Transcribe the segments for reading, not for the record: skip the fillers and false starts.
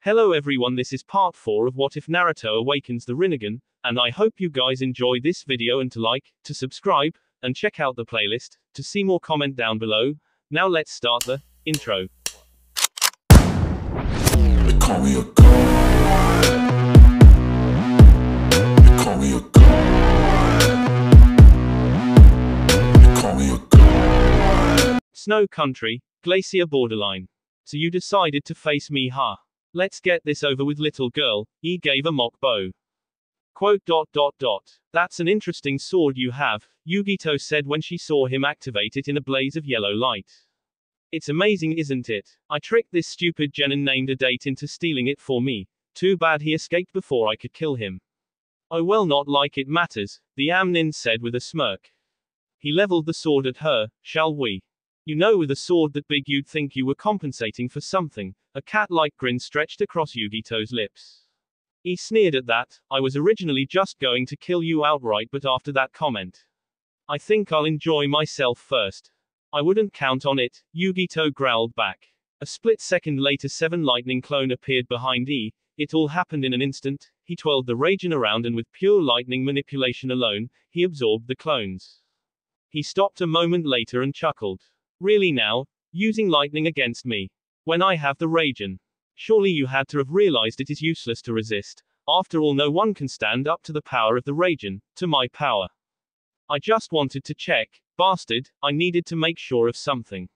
Hello everyone, this is part 4 of What If Naruto Awakens the Rinnegan, and I hope you guys enjoy this video and to like, to subscribe, and check out the playlist, to see more comment down below. Now let's start the intro. They call me a god. They call me a god. They call me a god. Snow country, glacier borderline. So you decided to face me, huh? Let's get this over with, little girl. He gave a mock bow. Quote. That's an interesting sword you have, Yugito said when she saw him activate it in a blaze of yellow light. It's amazing, isn't it? I tricked this stupid genin named a date into stealing it for me. Too bad he escaped before I could kill him. Oh well, not like it matters, the Amnin said with a smirk. He leveled the sword at her. Shall we? You know, with a sword that big you'd think you were compensating for something. A cat-like grin stretched across Yugito's lips. He sneered at that. I was originally just going to kill you outright, but after that comment, I think I'll enjoy myself first. I wouldn't count on it, Yugito growled back. A split second later, 7 lightning clone appeared behind E. It all happened in an instant. He twirled the Raijin around and with pure lightning manipulation alone, he absorbed the clones. He stopped a moment later and chuckled. Really now? Using lightning against me? When I have the Raijin? Surely you had to have realized it is useless to resist. After all, no one can stand up to the power of the Raijin, to my power. I just wanted to check, bastard, I needed to make sure of something.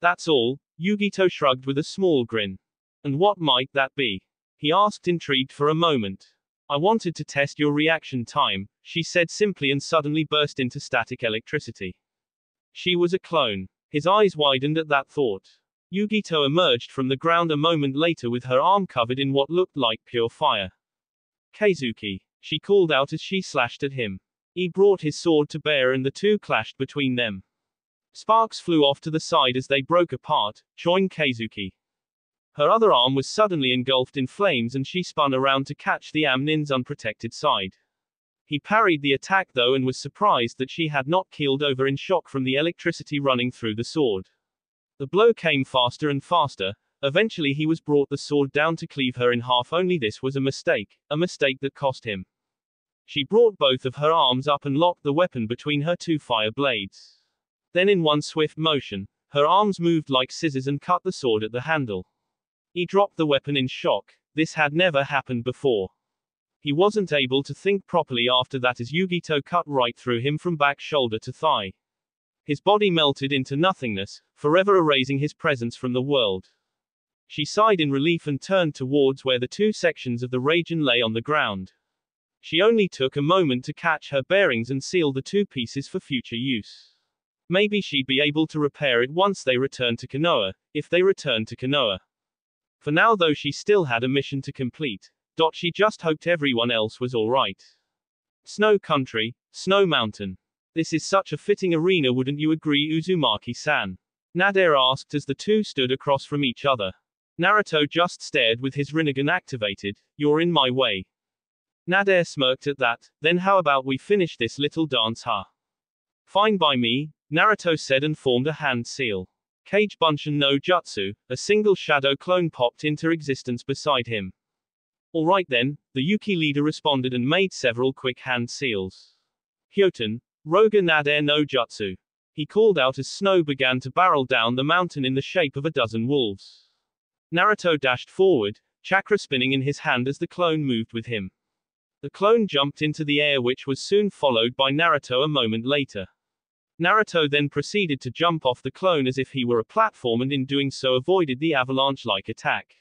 That's all, Yugito shrugged with a small grin. And what might that be? He asked, intrigued for a moment. I wanted to test your reaction time, she said simply, and suddenly burst into static electricity. She was a clone. His eyes widened at that thought. Yugito emerged from the ground a moment later with her arm covered in what looked like pure fire. Keizuki, she called out as she slashed at him. He brought his sword to bear and the two clashed between them. Sparks flew off to the side as they broke apart, choing Keizuki. Her other arm was suddenly engulfed in flames and she spun around to catch the Amnin's unprotected side. He parried the attack though and was surprised that she had not keeled over in shock from the electricity running through the sword. The blow came faster and faster. Eventually he was brought the sword down to cleave her in half, only this was a mistake that cost him. She brought both of her arms up and locked the weapon between her two fire blades. Then in one swift motion, her arms moved like scissors and cut the sword at the handle. He dropped the weapon in shock. This had never happened before. He wasn't able to think properly after that as Yugito cut right through him from back shoulder to thigh. His body melted into nothingness, forever erasing his presence from the world. She sighed in relief and turned towards where the two sections of the Raijin lay on the ground. She only took a moment to catch her bearings and seal the two pieces for future use. Maybe she'd be able to repair it once they returned to Konoha, if they returned to Konoha. For now though, she still had a mission to complete. She just hoped everyone else was alright. Snow country, snow mountain. This is such a fitting arena, wouldn't you agree, Uzumaki-san? Nader asked as the two stood across from each other. Naruto just stared with his Rinnegan activated. You're in my way. Nader smirked at that. Then how about we finish this little dance, huh? Fine by me, Naruto said and formed a hand seal. Kage Bunshin no Jutsu, a single shadow clone popped into existence beside him. Alright then, the Yuki leader responded and made several quick hand seals. Hyoten, Roga Nader no Jutsu. He called out as snow began to barrel down the mountain in the shape of a dozen wolves. Naruto dashed forward, chakra spinning in his hand as the clone moved with him. The clone jumped into the air, which was soon followed by Naruto a moment later. Naruto then proceeded to jump off the clone as if he were a platform and in doing so avoided the avalanche-like attack.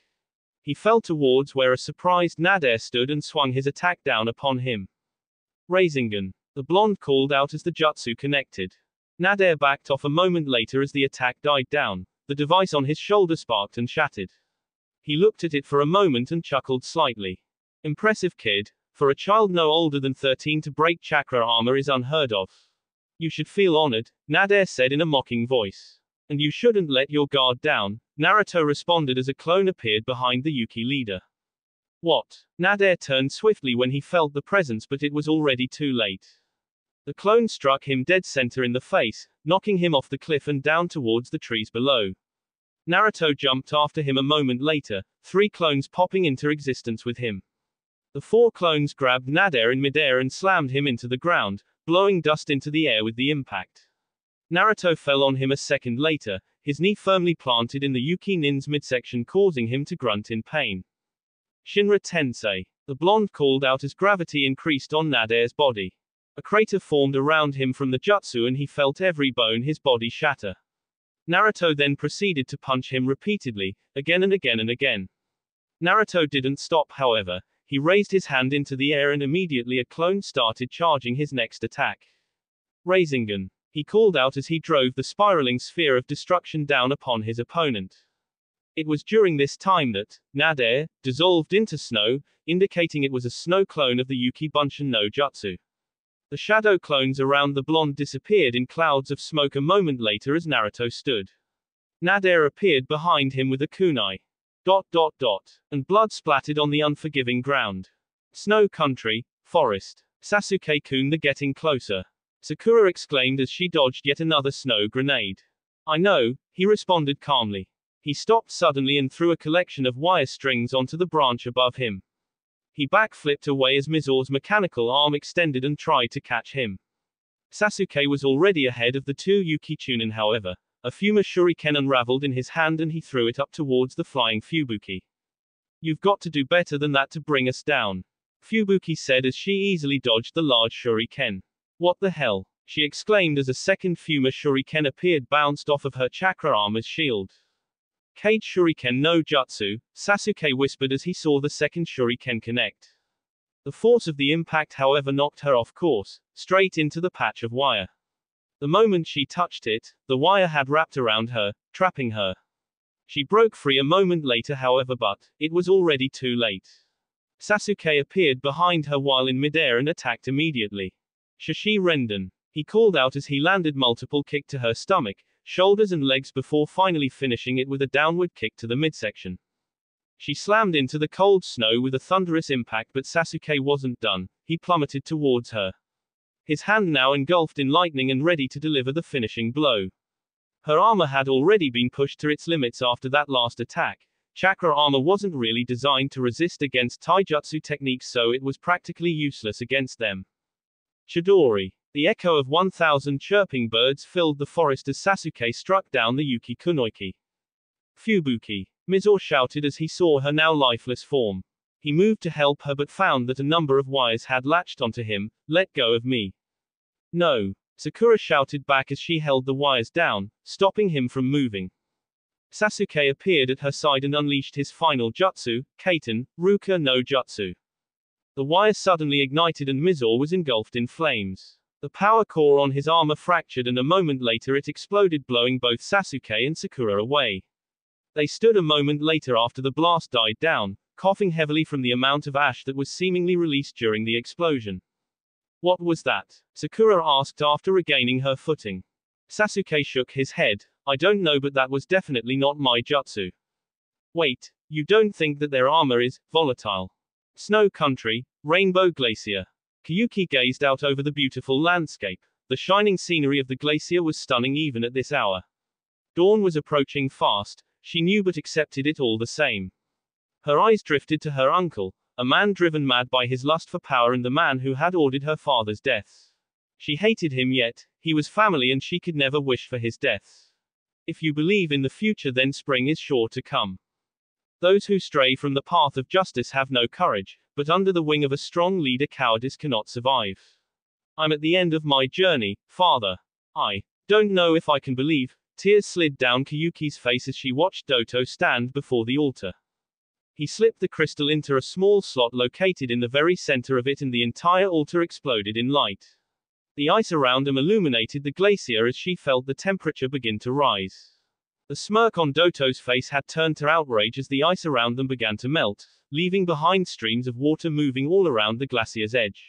He fell towards where a surprised Nader stood and swung his attack down upon him. Rinnegan, the blonde called out as the jutsu connected. Nader backed off a moment later as the attack died down. The device on his shoulder sparked and shattered. He looked at it for a moment and chuckled slightly. Impressive, kid. For a child no older than 13 to break chakra armor is unheard of. You should feel honored, Nader said in a mocking voice. And you shouldn't let your guard down, Naruto responded as a clone appeared behind the Yuki leader. What? Nader turned swiftly when he felt the presence, but it was already too late. The clone struck him dead center in the face, knocking him off the cliff and down towards the trees below. Naruto jumped after him a moment later, 3 clones popping into existence with him. The 4 clones grabbed Nader in midair and slammed him into the ground, blowing dust into the air with the impact. Naruto fell on him a second later, his knee firmly planted in the Yuki Nin's midsection, causing him to grunt in pain. Shinra Tensei. The blonde called out as gravity increased on Nader's body. A crater formed around him from the jutsu and he felt every bone his body shatter. Naruto then proceeded to punch him repeatedly, again and again and again. Naruto didn't stop, however. He raised his hand into the air and immediately a clone started charging his next attack. Rinnegan. He called out as he drove the spiraling sphere of destruction down upon his opponent. It was during this time that Nader dissolved into snow, indicating it was a snow clone of the Yuki Bunshin no Jutsu. The shadow clones around the blonde disappeared in clouds of smoke a moment later as Naruto stood. Nader appeared behind him with a kunai. ... and blood splattered on the unforgiving ground. Snow country, forest. Sasuke-kun, they're getting closer. Sakura exclaimed as she dodged yet another snow grenade. I know, he responded calmly. He stopped suddenly and threw a collection of wire strings onto the branch above him. He backflipped away as Mizor's mechanical arm extended and tried to catch him. Sasuke was already ahead of the 2 Yuki Chunin, however. A Fuma shuriken unraveled in his hand and he threw it up towards the flying Fubuki. You've got to do better than that to bring us down, Fubuki said as she easily dodged the large shuriken. What the hell? She exclaimed as a second Fuma shuriken appeared, bounced off of her chakra armor's shield. Cage shuriken no jutsu, Sasuke whispered as he saw the second shuriken connect. The force of the impact, however, knocked her off course, straight into the patch of wire. The moment she touched it, the wire had wrapped around her, trapping her. She broke free a moment later, however, but it was already too late. Sasuke appeared behind her while in midair and attacked immediately. Shashi Renden. He called out as he landed multiple kicks to her stomach, shoulders and legs before finally finishing it with a downward kick to the midsection. She slammed into the cold snow with a thunderous impact, but Sasuke wasn't done. He plummeted towards her. His hand now engulfed in lightning and ready to deliver the finishing blow. Her armor had already been pushed to its limits after that last attack. Chakra armor wasn't really designed to resist against taijutsu techniques, so it was practically useless against them. Chidori. The echo of 1,000 chirping birds filled the forest as Sasuke struck down the Yuki Kunoiki. Fubuki. Mizor shouted as he saw her now lifeless form. He moved to help her but found that a number of wires had latched onto him. Let go of me. No. Sakura shouted back as she held the wires down, stopping him from moving. Sasuke appeared at her side and unleashed his final jutsu, Kaiten, Ruka no Jutsu. The wires suddenly ignited and Mizor was engulfed in flames. The power core on his armor fractured and a moment later it exploded, blowing both Sasuke and Sakura away. They stood a moment later after the blast died down, coughing heavily from the amount of ash that was seemingly released during the explosion. What was that? Sakura asked after regaining her footing. Sasuke shook his head. I don't know, but that was definitely not my jutsu. Wait, you don't think that their armor is volatile? Snow country, Rainbow Glacier. Kyuki gazed out over the beautiful landscape. The shining scenery of the glacier was stunning even at this hour. Dawn was approaching fast, she knew, but accepted it all the same. Her eyes drifted to her uncle, a man driven mad by his lust for power and the man who had ordered her father's death. She hated him, yet he was family and she could never wish for his death. If you believe in the future, then spring is sure to come. Those who stray from the path of justice have no courage, but under the wing of a strong leader cowardice cannot survive. I'm at the end of my journey, father. I don't know if I can believe. Tears slid down Kyuki's face as she watched Doto stand before the altar. He slipped the crystal into a small slot located in the very center of it and the entire altar exploded in light. The ice around him illuminated the glacier as she felt the temperature begin to rise. The smirk on Doto's face had turned to outrage as the ice around them began to melt, leaving behind streams of water moving all around the glacier's edge.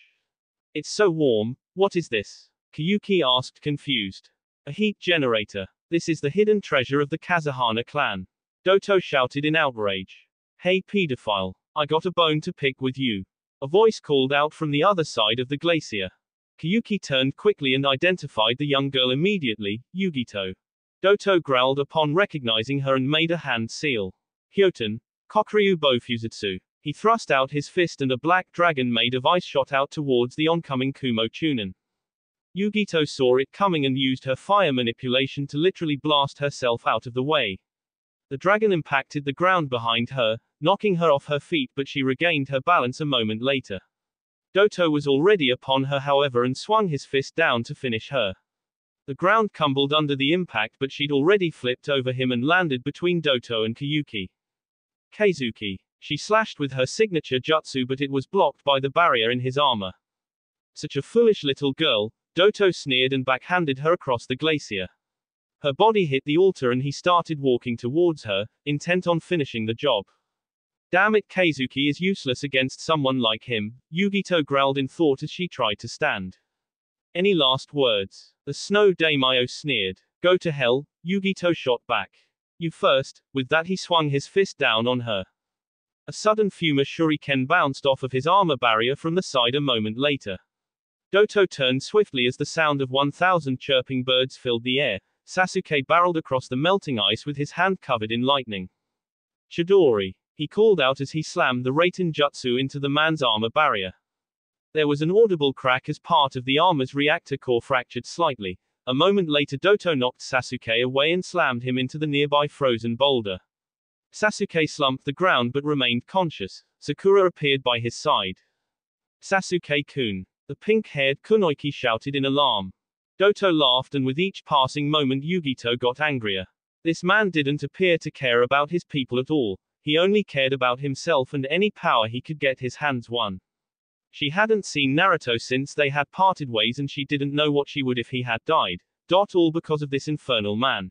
It's so warm, what is this? Kyuki asked, confused. A heat generator. This is the hidden treasure of the Kazuhana clan. Doto shouted in outrage. Hey pedophile, I got a bone to pick with you. A voice called out from the other side of the glacier. Kyuki turned quickly and identified the young girl immediately, Yugito. Doto growled upon recognizing her and made a hand seal. Hyoten, Kokuryu Bofusutsu. He thrust out his fist and a black dragon made of ice shot out towards the oncoming Kumo Chunin. Yugito saw it coming and used her fire manipulation to literally blast herself out of the way. The dragon impacted the ground behind her, knocking her off her feet, but she regained her balance a moment later. Doto was already upon her however and swung his fist down to finish her. The ground crumbled under the impact, but she'd already flipped over him and landed between Doto and Keizuki. She slashed with her signature jutsu, but it was blocked by the barrier in his armor. Such a foolish little girl, Doto sneered and backhanded her across the glacier. Her body hit the altar and he started walking towards her, intent on finishing the job. Damn it, Keizuki is useless against someone like him, Yugito growled in thought as she tried to stand. Any last words? The Snow Daimyo sneered. Go to hell, Yugito shot back. You first. With that he swung his fist down on her. A sudden Fuma shuriken bounced off of his armor barrier from the side a moment later. Doto turned swiftly as the sound of 1,000 chirping birds filled the air. Sasuke barreled across the melting ice with his hand covered in lightning. Chidori, he called out as he slammed the Raiten jutsu into the man's armor barrier. There was an audible crack as part of the armor's reactor core fractured slightly. A moment later Doto knocked Sasuke away and slammed him into the nearby frozen boulder. Sasuke slumped the ground but remained conscious. Sakura appeared by his side. Sasuke-kun. The pink-haired Kunoichi shouted in alarm. Doto laughed and with each passing moment Yugito got angrier. This man didn't appear to care about his people at all. He only cared about himself and any power he could get his hands on. She hadn't seen Naruto since they had parted ways and she didn't know what she would if he had died. All because of this infernal man.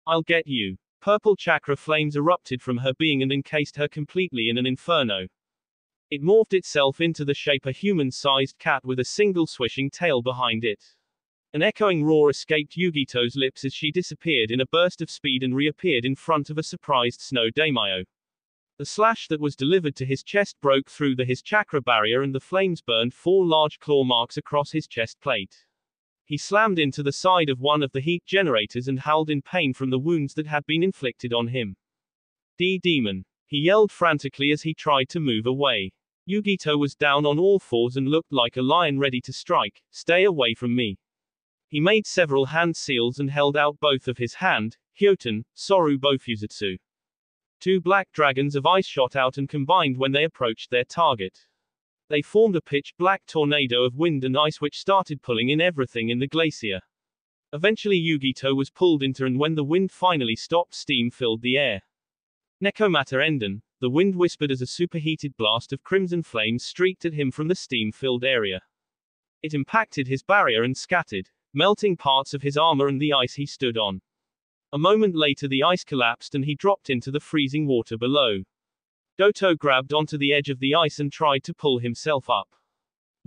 I'll get you. Purple chakra flames erupted from her being and encased her completely in an inferno. It morphed itself into the shape of a human-sized cat with a single swishing tail behind it. An echoing roar escaped Yugito's lips as she disappeared in a burst of speed and reappeared in front of a surprised Snow Daimyo. The slash that was delivered to his chest broke through his chakra barrier and the flames burned 4 large claw marks across his chest plate. He slammed into the side of one of the heat generators and howled in pain from the wounds that had been inflicted on him. Demon! He yelled frantically as he tried to move away. Yugito was down on all fours and looked like a lion ready to strike. Stay away from me. He made several hand seals and held out both of his hand. Hyoten, Soru Bofusutsu. 2 black dragons of ice shot out and combined when they approached their target. They formed a pitch-black tornado of wind and ice which started pulling in everything in the glacier. Eventually Yugito was pulled into and when the wind finally stopped steam filled the air. Nekomata Enden, the wind whispered as a superheated blast of crimson flames streaked at him from the steam-filled area. It impacted his barrier and scattered, melting parts of his armor and the ice he stood on. A moment later the ice collapsed and he dropped into the freezing water below. Doto grabbed onto the edge of the ice and tried to pull himself up.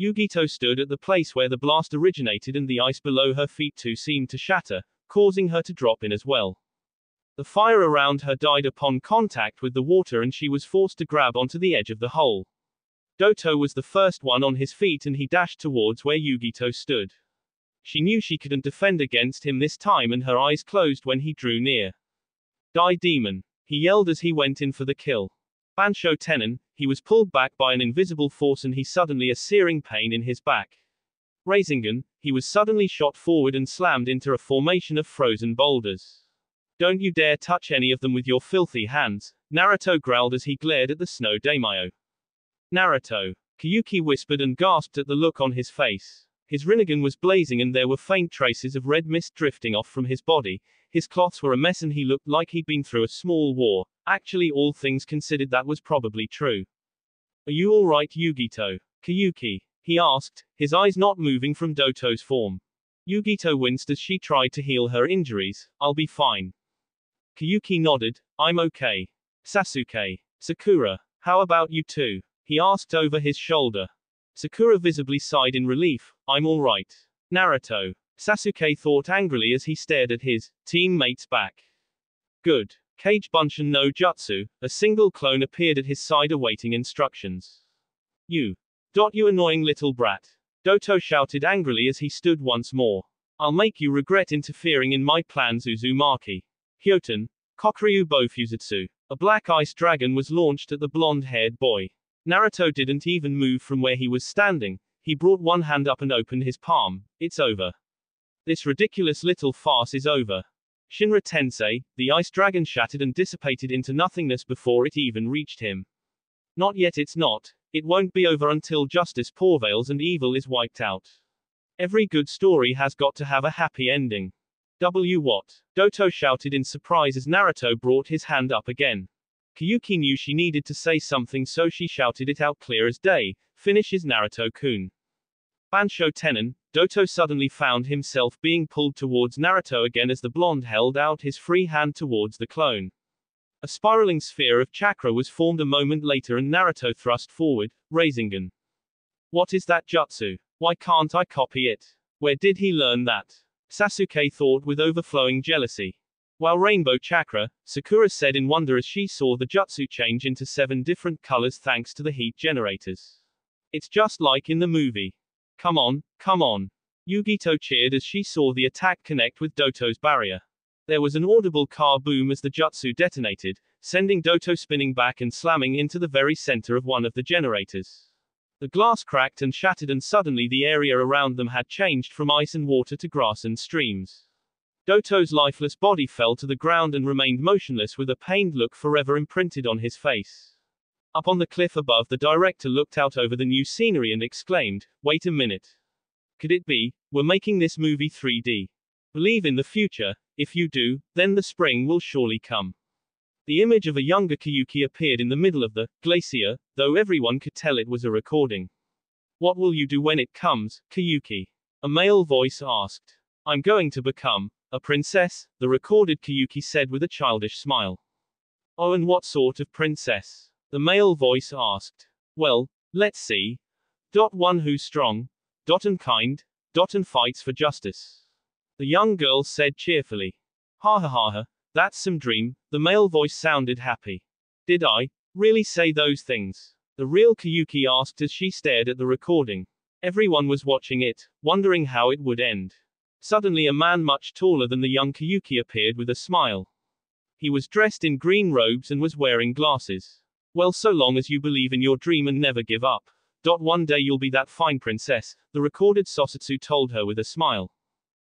Yugito stood at the place where the blast originated and the ice below her feet too seemed to shatter, causing her to drop in as well. The fire around her died upon contact with the water and she was forced to grab onto the edge of the hole. Doto was the first one on his feet and he dashed towards where Yugito stood. She knew she couldn't defend against him this time and her eyes closed when he drew near. Die demon! He yelled as he went in for the kill. Bansho Tenon, he was pulled back by an invisible force and he suddenly a searing pain in his back. Rinnegan, he was suddenly shot forward and slammed into a formation of frozen boulders. Don't you dare touch any of them with your filthy hands, Naruto growled as he glared at the Snow Daimyo. Naruto. Kiyuki whispered and gasped at the look on his face. His Rinnegan was blazing and there were faint traces of red mist drifting off from his body. His cloths were a mess and he looked like he'd been through a small war. Actually, all things considered, that was probably true. Are you alright, Yugito? Kiyuki? He asked, his eyes not moving from Doto's form. Yugito winced as she tried to heal her injuries. I'll be fine. Kiyuki nodded. I'm okay. Sasuke. Sakura. How about you two? He asked over his shoulder. Sakura visibly sighed in relief. I'm alright. Naruto. Sasuke thought angrily as he stared at his teammate's back. Good. Kage Bunshin no Jutsu, a single clone appeared at his side awaiting instructions. You annoying little brat. Doto shouted angrily as he stood once more. I'll make you regret interfering in my plans. Uzumaki. Hyoten. Kokuryu Bofusitsu. A black ice dragon was launched at the blonde-haired boy. Naruto didn't even move from where he was standing. He brought one hand up and opened his palm. It's over. This ridiculous little farce is over. Shinra Tensei, the ice dragon shattered and dissipated into nothingness before it even reached him. Not yet, it's not. It won't be over until justice prevails and evil is wiped out. Every good story has got to have a happy ending. What? Doto shouted in surprise as Naruto brought his hand up again. Kyuki knew she needed to say something, so she shouted it out clear as day. Finishes Naruto-kun. Bansho Tenon. Doto suddenly found himself being pulled towards Naruto again as the blonde held out his free hand towards the clone. A spiraling sphere of chakra was formed a moment later and Naruto thrust forward. Rinnegan. What is that jutsu? Why can't I copy it? Where did he learn that? Sasuke thought with overflowing jealousy. While rainbow chakra, Sakura said in wonder as she saw the jutsu change into 7 different colors thanks to the heat generators. It's just like in the movie. Come on, come on. Yugito cheered as she saw the attack connect with Doto's barrier. There was an audible car boom as the jutsu detonated, sending Doto spinning back and slamming into the very center of one of the generators. The glass cracked and shattered and suddenly the area around them had changed from ice and water to grass and streams. Doto's lifeless body fell to the ground and remained motionless with a pained look forever imprinted on his face. Up on the cliff above, the director looked out over the new scenery and exclaimed, "Wait a minute. Could it be, we're making this movie 3D? Believe in the future. If you do, then the spring will surely come." The image of a younger Kyuki appeared in the middle of the glacier, though everyone could tell it was a recording. "What will you do when it comes, Kyuki?" a male voice asked. "I'm going to become a princess," the recorded Kyuki said with a childish smile. "Oh, and what sort of princess?" the male voice asked. "Well, let's see. One who's strong, and kind, and fights for justice," the young girl said cheerfully. "Ha ha ha ha, that's some dream," the male voice sounded happy. "Did I really say those things?" the real Kyuki asked as she stared at the recording. Everyone was watching it, wondering how it would end. Suddenly a man much taller than the young Kyuki appeared with a smile. He was dressed in green robes and was wearing glasses. "Well, so long as you believe in your dream and never give up. One day you'll be that fine princess," the recorded Sosatsu told her with a smile.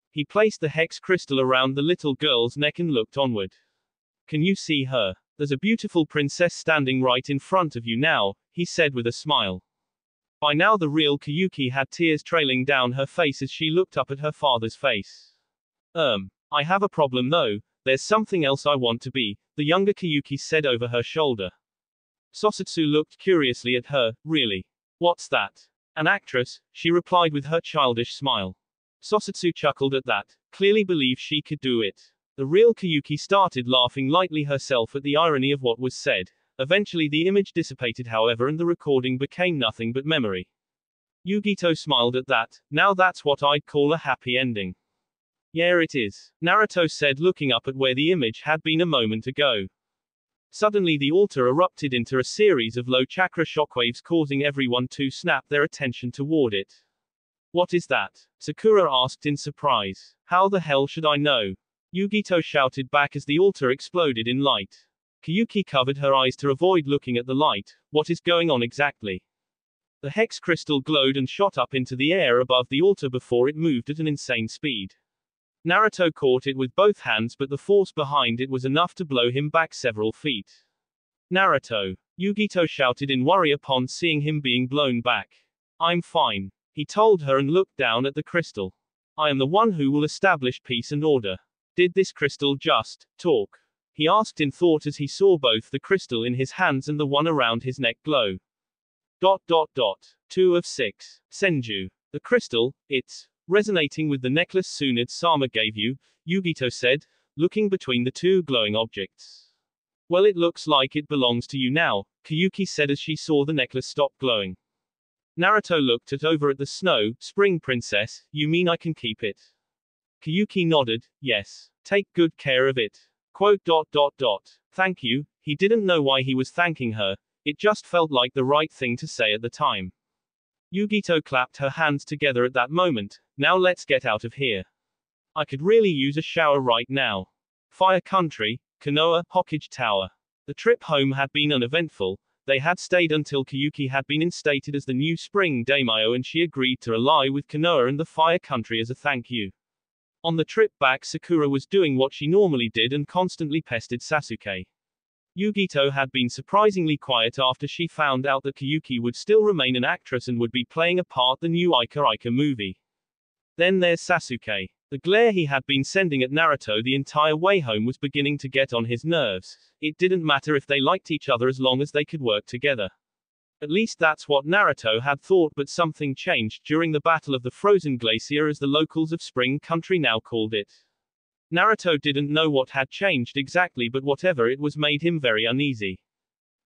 He placed the hex crystal around the little girl's neck and looked onward. "Can you see her? There's a beautiful princess standing right in front of you now," he said with a smile. By now the real Kyuki had tears trailing down her face as she looked up at her father's face. I have a problem though. There's something else I want to be," the younger Kyuki said over her shoulder. Sosatsu looked curiously at her. "Really? What's that?" "An actress," she replied with her childish smile. Sosatsu chuckled at that, clearly believed she could do it. The real Kyuki started laughing lightly herself at the irony of what was said. Eventually the image dissipated however and the recording became nothing but memory. Yugito smiled at that. "Now that's what I'd call a happy ending." "Yeah, it is," Naruto said looking up at where the image had been a moment ago. Suddenly the altar erupted into a series of low chakra shockwaves causing everyone to snap their attention toward it. "What is that?" Sakura asked in surprise. "How the hell should I know?" Yugito shouted back as the altar exploded in light. Kyuki covered her eyes to avoid looking at the light. "What is going on exactly?" The hex crystal glowed and shot up into the air above the altar before it moved at an insane speed. Naruto caught it with both hands, but the force behind it was enough to blow him back several feet. "Naruto!" Yugito shouted in worry upon seeing him being blown back. "I'm fine," he told her and looked down at the crystal. "I am the one who will establish peace and order." "Did this crystal just talk?" he asked in thought as he saw both the crystal in his hands and the one around his neck glow. 2 of 6. Senju. The crystal, it's resonating with the necklace Tsunade-sama gave you, Yugito said, looking between the two glowing objects. "Well, it looks like it belongs to you now," Kyuki said as she saw the necklace stop glowing. Naruto looked over at the snow. "Spring princess, you mean I can keep it?" Kyuki nodded. "Yes. Take good care of it." "Thank you." He didn't know why he was thanking her. It just felt like the right thing to say at the time. Yugito clapped her hands together at that moment. "Now let's get out of here." I could really use a shower right now. Fire Country, Konoha, Hokage Tower. The trip home had been uneventful. They had stayed until Kyuki had been instated as the new spring daimyo and she agreed to ally with Konoha and the Fire Country as a thank you. On the trip back, Sakura was doing what she normally did and constantly pestered Sasuke. Yugito had been surprisingly quiet after she found out that Kyuki would still remain an actress and would be playing a part in the new Ika Ika movie. Then there's Sasuke. The glare he had been sending at Naruto the entire way home was beginning to get on his nerves. It didn't matter if they liked each other as long as they could work together. At least that's what Naruto had thought, but something changed during the Battle of the Frozen Glacier, as the locals of Spring Country now called it. Naruto didn't know what had changed exactly, but whatever it was made him very uneasy.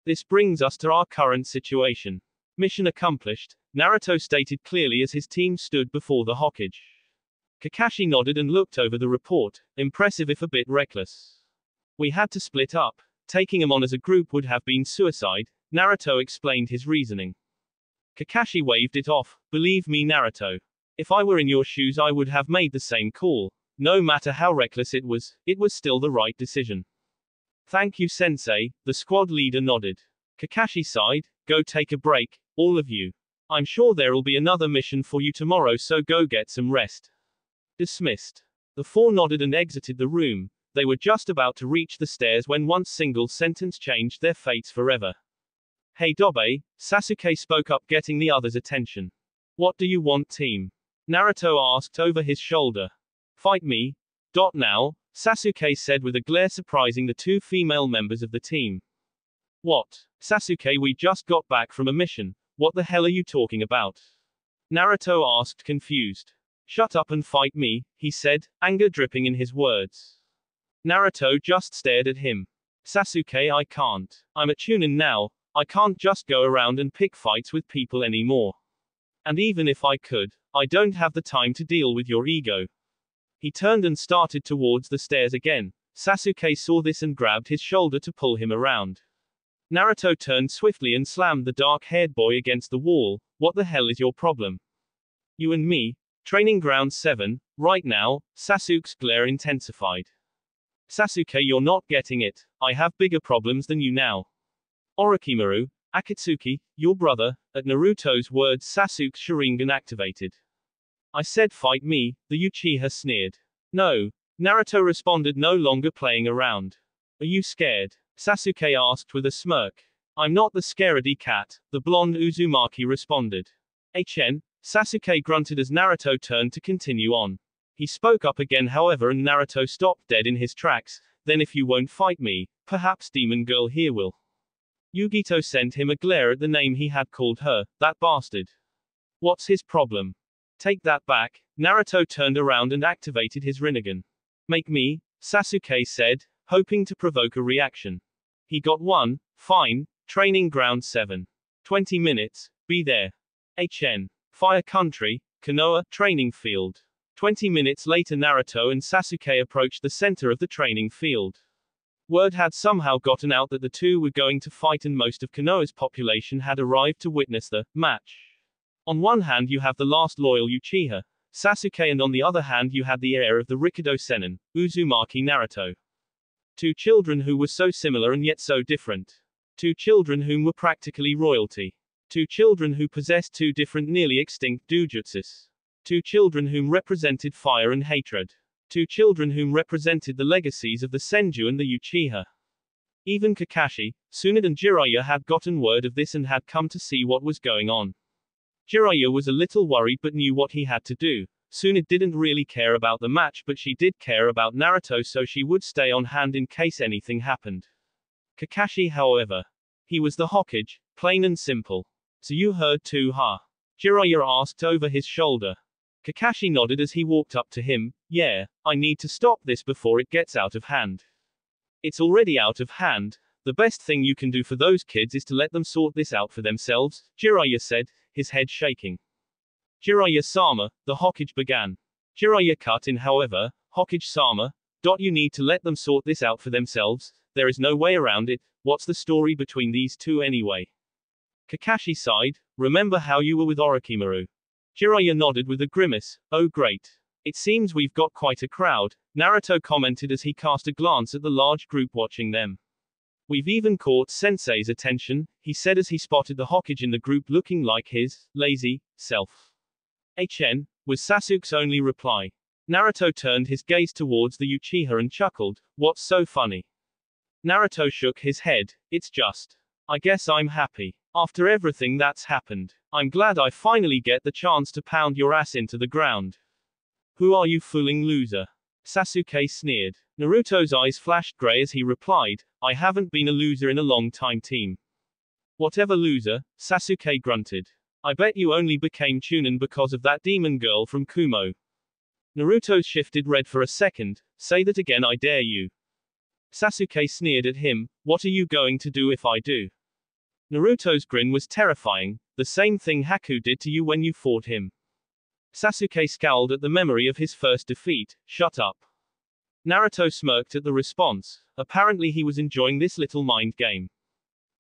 This brings us to our current situation. Mission accomplished, Naruto stated clearly as his team stood before the Hokage. Kakashi nodded and looked over the report, impressive if a bit reckless. We had to split up. Taking him on as a group would have been suicide, Naruto explained his reasoning. Kakashi waved it off. Believe me, Naruto. If I were in your shoes, I would have made the same call. No matter how reckless it was still the right decision. Thank you, Sensei, the squad leader nodded. Kakashi sighed. Go take a break, all of you. I'm sure there'll be another mission for you tomorrow, so go get some rest. Dismissed. The four nodded and exited the room. They were just about to reach the stairs when one single sentence changed their fates forever. Hey Dobe, Sasuke spoke up, getting the others' attention. What do you want, team? Naruto asked over his shoulder. Fight me. Now, Sasuke said with a glare, surprising the two female members of the team. What? Sasuke, we just got back from a mission. What the hell are you talking about? Naruto asked, confused. Shut up and fight me, he said, anger dripping in his words. Naruto just stared at him. Sasuke, I can't. I'm a Chunin now. I can't just go around and pick fights with people anymore. And even if I could, I don't have the time to deal with your ego. He turned and started towards the stairs again. Sasuke saw this and grabbed his shoulder to pull him around. Naruto turned swiftly and slammed the dark-haired boy against the wall. What the hell is your problem? You and me? Training ground 7, right now. Sasuke's glare intensified. Sasuke, you're not getting it. I have bigger problems than you now. Orochimaru, Akatsuki, your brother. At Naruto's words, Sasuke's Sharingan activated. I said fight me, the Uchiha sneered. No. Naruto responded, no longer playing around. Are you scared? Sasuke asked with a smirk. I'm not the scaredy cat, the blonde Uzumaki responded. Sasuke grunted as Naruto turned to continue on. He spoke up again, however, and Naruto stopped dead in his tracks. Then if you won't fight me, perhaps Demon Girl here will. Yugito sent him a glare at the name he had called her, that bastard. What's his problem? Take that back. Naruto turned around and activated his Rinnegan. Make me, Sasuke said, hoping to provoke a reaction. He got one. Fine. Training ground 7. 20 minutes, be there. Fire Country, Konoha, training field. 20 minutes later, Naruto and Sasuke approached the center of the training field. Word had somehow gotten out that the two were going to fight, and most of Konoha's population had arrived to witness the match. On one hand you have the last loyal Uchiha, Sasuke, and on the other hand you had the heir of the Rikudo Sennin, Uzumaki Naruto. Two children who were so similar and yet so different. Two children whom were practically royalty. Two children who possessed two different nearly extinct dojutsus. Two children whom represented fire and hatred. Two children whom represented the legacies of the Senju and the Uchiha. Even Kakashi, Tsunade and Jiraiya had gotten word of this and had come to see what was going on. Jiraiya was a little worried but knew what he had to do. Tsunade didn't really care about the match, but she did care about Naruto, so she would stay on hand in case anything happened. Kakashi, however. He was the Hokage, plain and simple. So you heard too, huh? Jiraiya asked over his shoulder. Kakashi nodded as he walked up to him. Yeah, I need to stop this before it gets out of hand. It's already out of hand. The best thing you can do for those kids is to let them sort this out for themselves, Jiraiya said, his head shaking. Jiraiya-sama, the Hokage began. Jiraiya cut in, however. Hokage-sama, you need to let them sort this out for themselves. There is no way around it. What's the story between these two anyway? Kakashi sighed. Remember how you were with Orochimaru? Jiraiya nodded with a grimace. Oh great. It seems we've got quite a crowd, Naruto commented as he cast a glance at the large group watching them. We've even caught Sensei's attention, he said as he spotted the Hokage in the group looking like his lazy self. HN was Sasuke's only reply. Naruto turned his gaze towards the Uchiha and chuckled, "What's so funny?" Naruto shook his head, "It's just. I guess I'm happy. After everything that's happened, I'm glad I finally get the chance to pound your ass into the ground." "Who are you fooling, loser?" Sasuke sneered. Naruto's eyes flashed gray as he replied, "I haven't been a loser in a long time, team." "Whatever, loser," Sasuke grunted. "I bet you only became Chunin because of that demon girl from Kumo." Naruto shifted red for a second. "Say that again, I dare you." Sasuke sneered at him, "What are you going to do if I do?" Naruto's grin was terrifying, "The same thing Haku did to you when you fought him." Sasuke scowled at the memory of his first defeat. "Shut up." Naruto smirked at the response. Apparently he was enjoying this little mind game.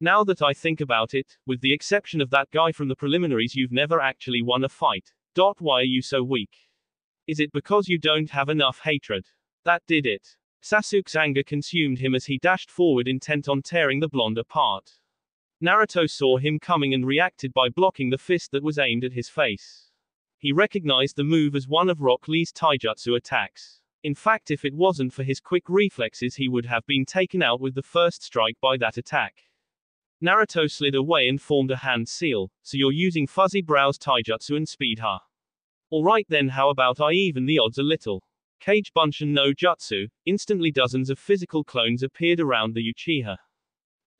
"Now that I think about it, with the exception of that guy from the preliminaries, you've never actually won a fight. Why are you so weak? Is it because you don't have enough hatred? That did it." Sasuke's anger consumed him as he dashed forward intent on tearing the blonde apart. Naruto saw him coming and reacted by blocking the fist that was aimed at his face. He recognized the move as one of Rock Lee's taijutsu attacks. In fact, if it wasn't for his quick reflexes, he would have been taken out with the first strike by that attack. Naruto slid away and formed a hand seal. "So you're using Fuzzy Brow's taijutsu and speed, huh? Alright then, how about I even the odds a little?" Kage Bunshin no Jutsu. Instantly dozens of physical clones appeared around the Uchiha.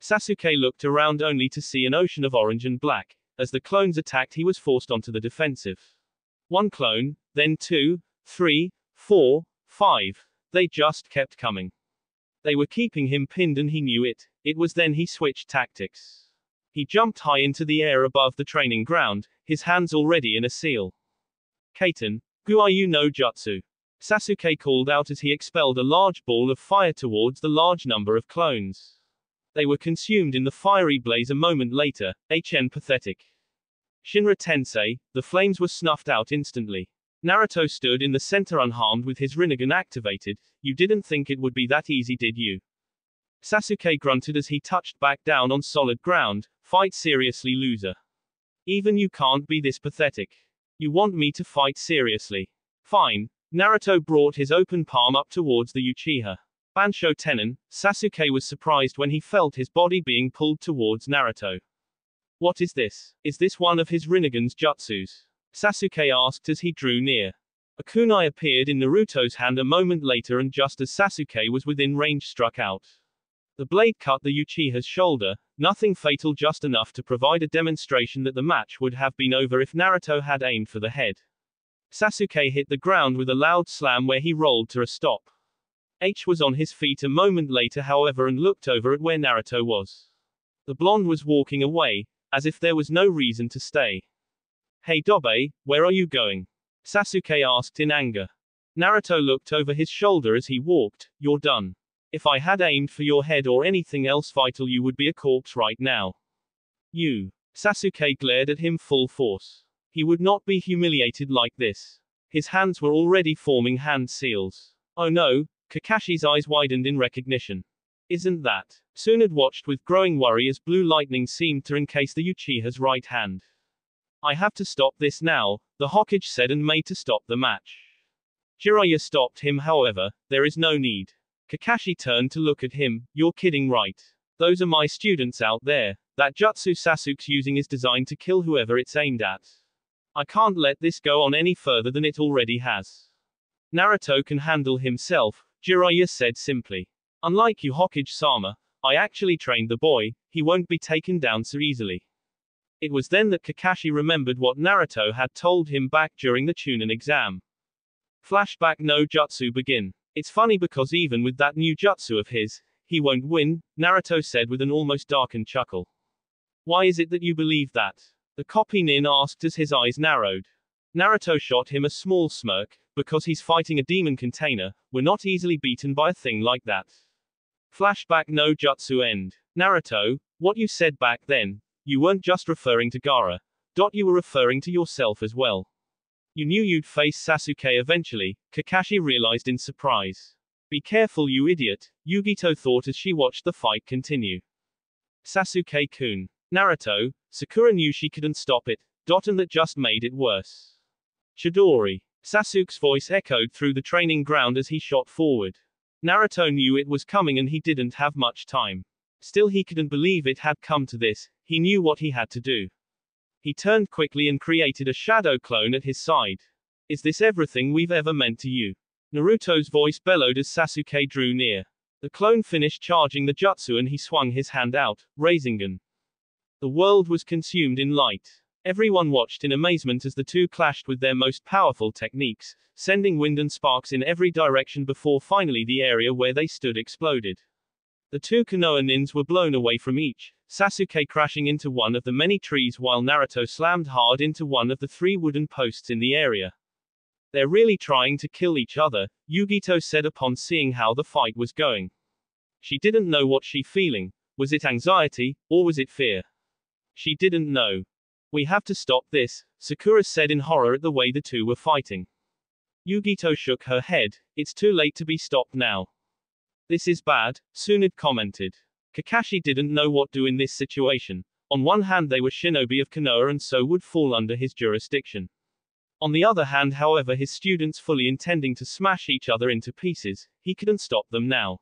Sasuke looked around only to see an ocean of orange and black. As the clones attacked, he was forced onto the defensive. One clone, then 2, 3, 4, 5. They just kept coming. They were keeping him pinned and he knew it. It was then he switched tactics. He jumped high into the air above the training ground, his hands already in a seal. "Kaiten, Guayu no Jutsu," Sasuke called out as he expelled a large ball of fire towards the large number of clones. They were consumed in the fiery blaze a moment later. HN pathetic. Shinra Tensei, the flames were snuffed out instantly. Naruto stood in the center unharmed with his Rinnegan activated. "You didn't think it would be that easy, did you?" Sasuke grunted as he touched back down on solid ground. "Fight seriously, loser. Even you can't be this pathetic. You want me to fight seriously? Fine." Naruto brought his open palm up towards the Uchiha. Bansho Tenon, Sasuke was surprised when he felt his body being pulled towards Naruto. "What is this? Is this one of his Rinnegan's jutsus?" Sasuke asked as he drew near. A kunai appeared in Naruto's hand a moment later, and just as Sasuke was within range, struck out. The blade cut the Uchiha's shoulder, nothing fatal, just enough to provide a demonstration that the match would have been over if Naruto had aimed for the head. Sasuke hit the ground with a loud slam where he rolled to a stop. H was on his feet a moment later, however, and looked over at where Naruto was. The blonde was walking away, as if there was no reason to stay. "Hey Dobe, where are you going?" Sasuke asked in anger. Naruto looked over his shoulder as he walked. "You're done. If I had aimed for your head or anything else vital, you would be a corpse right now." "You." Sasuke glared at him full force. He would not be humiliated like this. His hands were already forming hand seals. "Oh no." Kakashi's eyes widened in recognition. "Isn't that?" Tsunade watched with growing worry as blue lightning seemed to encase the Uchiha's right hand. "I have to stop this now," the Hokage said, and made to stop the match. Jiraiya stopped him, however. "There is no need." Kakashi turned to look at him. "You're kidding, right? Those are my students out there. That jutsu Sasuke's using is designed to kill whoever it's aimed at. I can't let this go on any further than it already has." "Naruto can handle himself," Jiraiya said simply. "Unlike you, Hokage-sama, I actually trained the boy. He won't be taken down so easily." It was then that Kakashi remembered what Naruto had told him back during the Chunin exam. Flashback no jutsu begin. "It's funny because even with that new jutsu of his, he won't win," Naruto said with an almost darkened chuckle. "Why is it that you believe that?" the copy nin asked as his eyes narrowed. Naruto shot him a small smirk. "Because he's fighting a demon container. We're not easily beaten by a thing like that." Flashback no jutsu end. "Naruto, what you said back then, you weren't just referring to Gaara. You were referring to yourself as well." You knew you'd face Sasuke eventually, Kakashi realized in surprise. Be careful, you idiot, Yugito thought as she watched the fight continue. Sasuke-kun. Naruto, Sakura knew she couldn't stop it, and that just made it worse. Chidori. Sasuke's voice echoed through the training ground as he shot forward. Naruto knew it was coming and he didn't have much time. Still, he couldn't believe it had come to this. He knew what he had to do. He turned quickly and created a shadow clone at his side. Is this everything we've ever meant to you? Naruto's voice bellowed as Sasuke drew near. The clone finished charging the jutsu and he swung his hand out, Rinnegan. The world was consumed in light. Everyone watched in amazement as the two clashed with their most powerful techniques, sending wind and sparks in every direction before finally the area where they stood exploded. The two Konoha nins were blown away from each, Sasuke crashing into one of the many trees while Naruto slammed hard into one of the 3 wooden posts in the area. They're really trying to kill each other, Yugito said upon seeing how the fight was going. She didn't know what she feeling. Was it anxiety, or was it fear? She didn't know. We have to stop this, Sakura said in horror at the way the two were fighting. Yugito shook her head. It's too late to be stopped now. This is bad, Tsunade commented. Kakashi didn't know what to do in this situation. On one hand they were shinobi of Konoha and so would fall under his jurisdiction. On the other hand, however, his students fully intending to smash each other into pieces, he couldn't stop them now.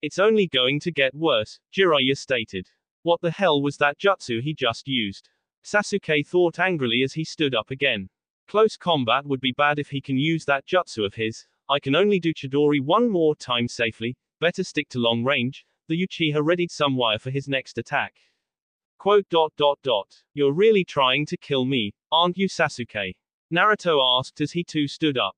It's only going to get worse, Jiraiya stated. What the hell was that jutsu he just used? Sasuke thought angrily as he stood up again. Close combat would be bad if he can use that jutsu of his. I can only do Chidori one more time safely, better stick to long range. The Uchiha readied some wire for his next attack. Quote. You're really trying to kill me, aren't you, Sasuke? Naruto asked as he too stood up.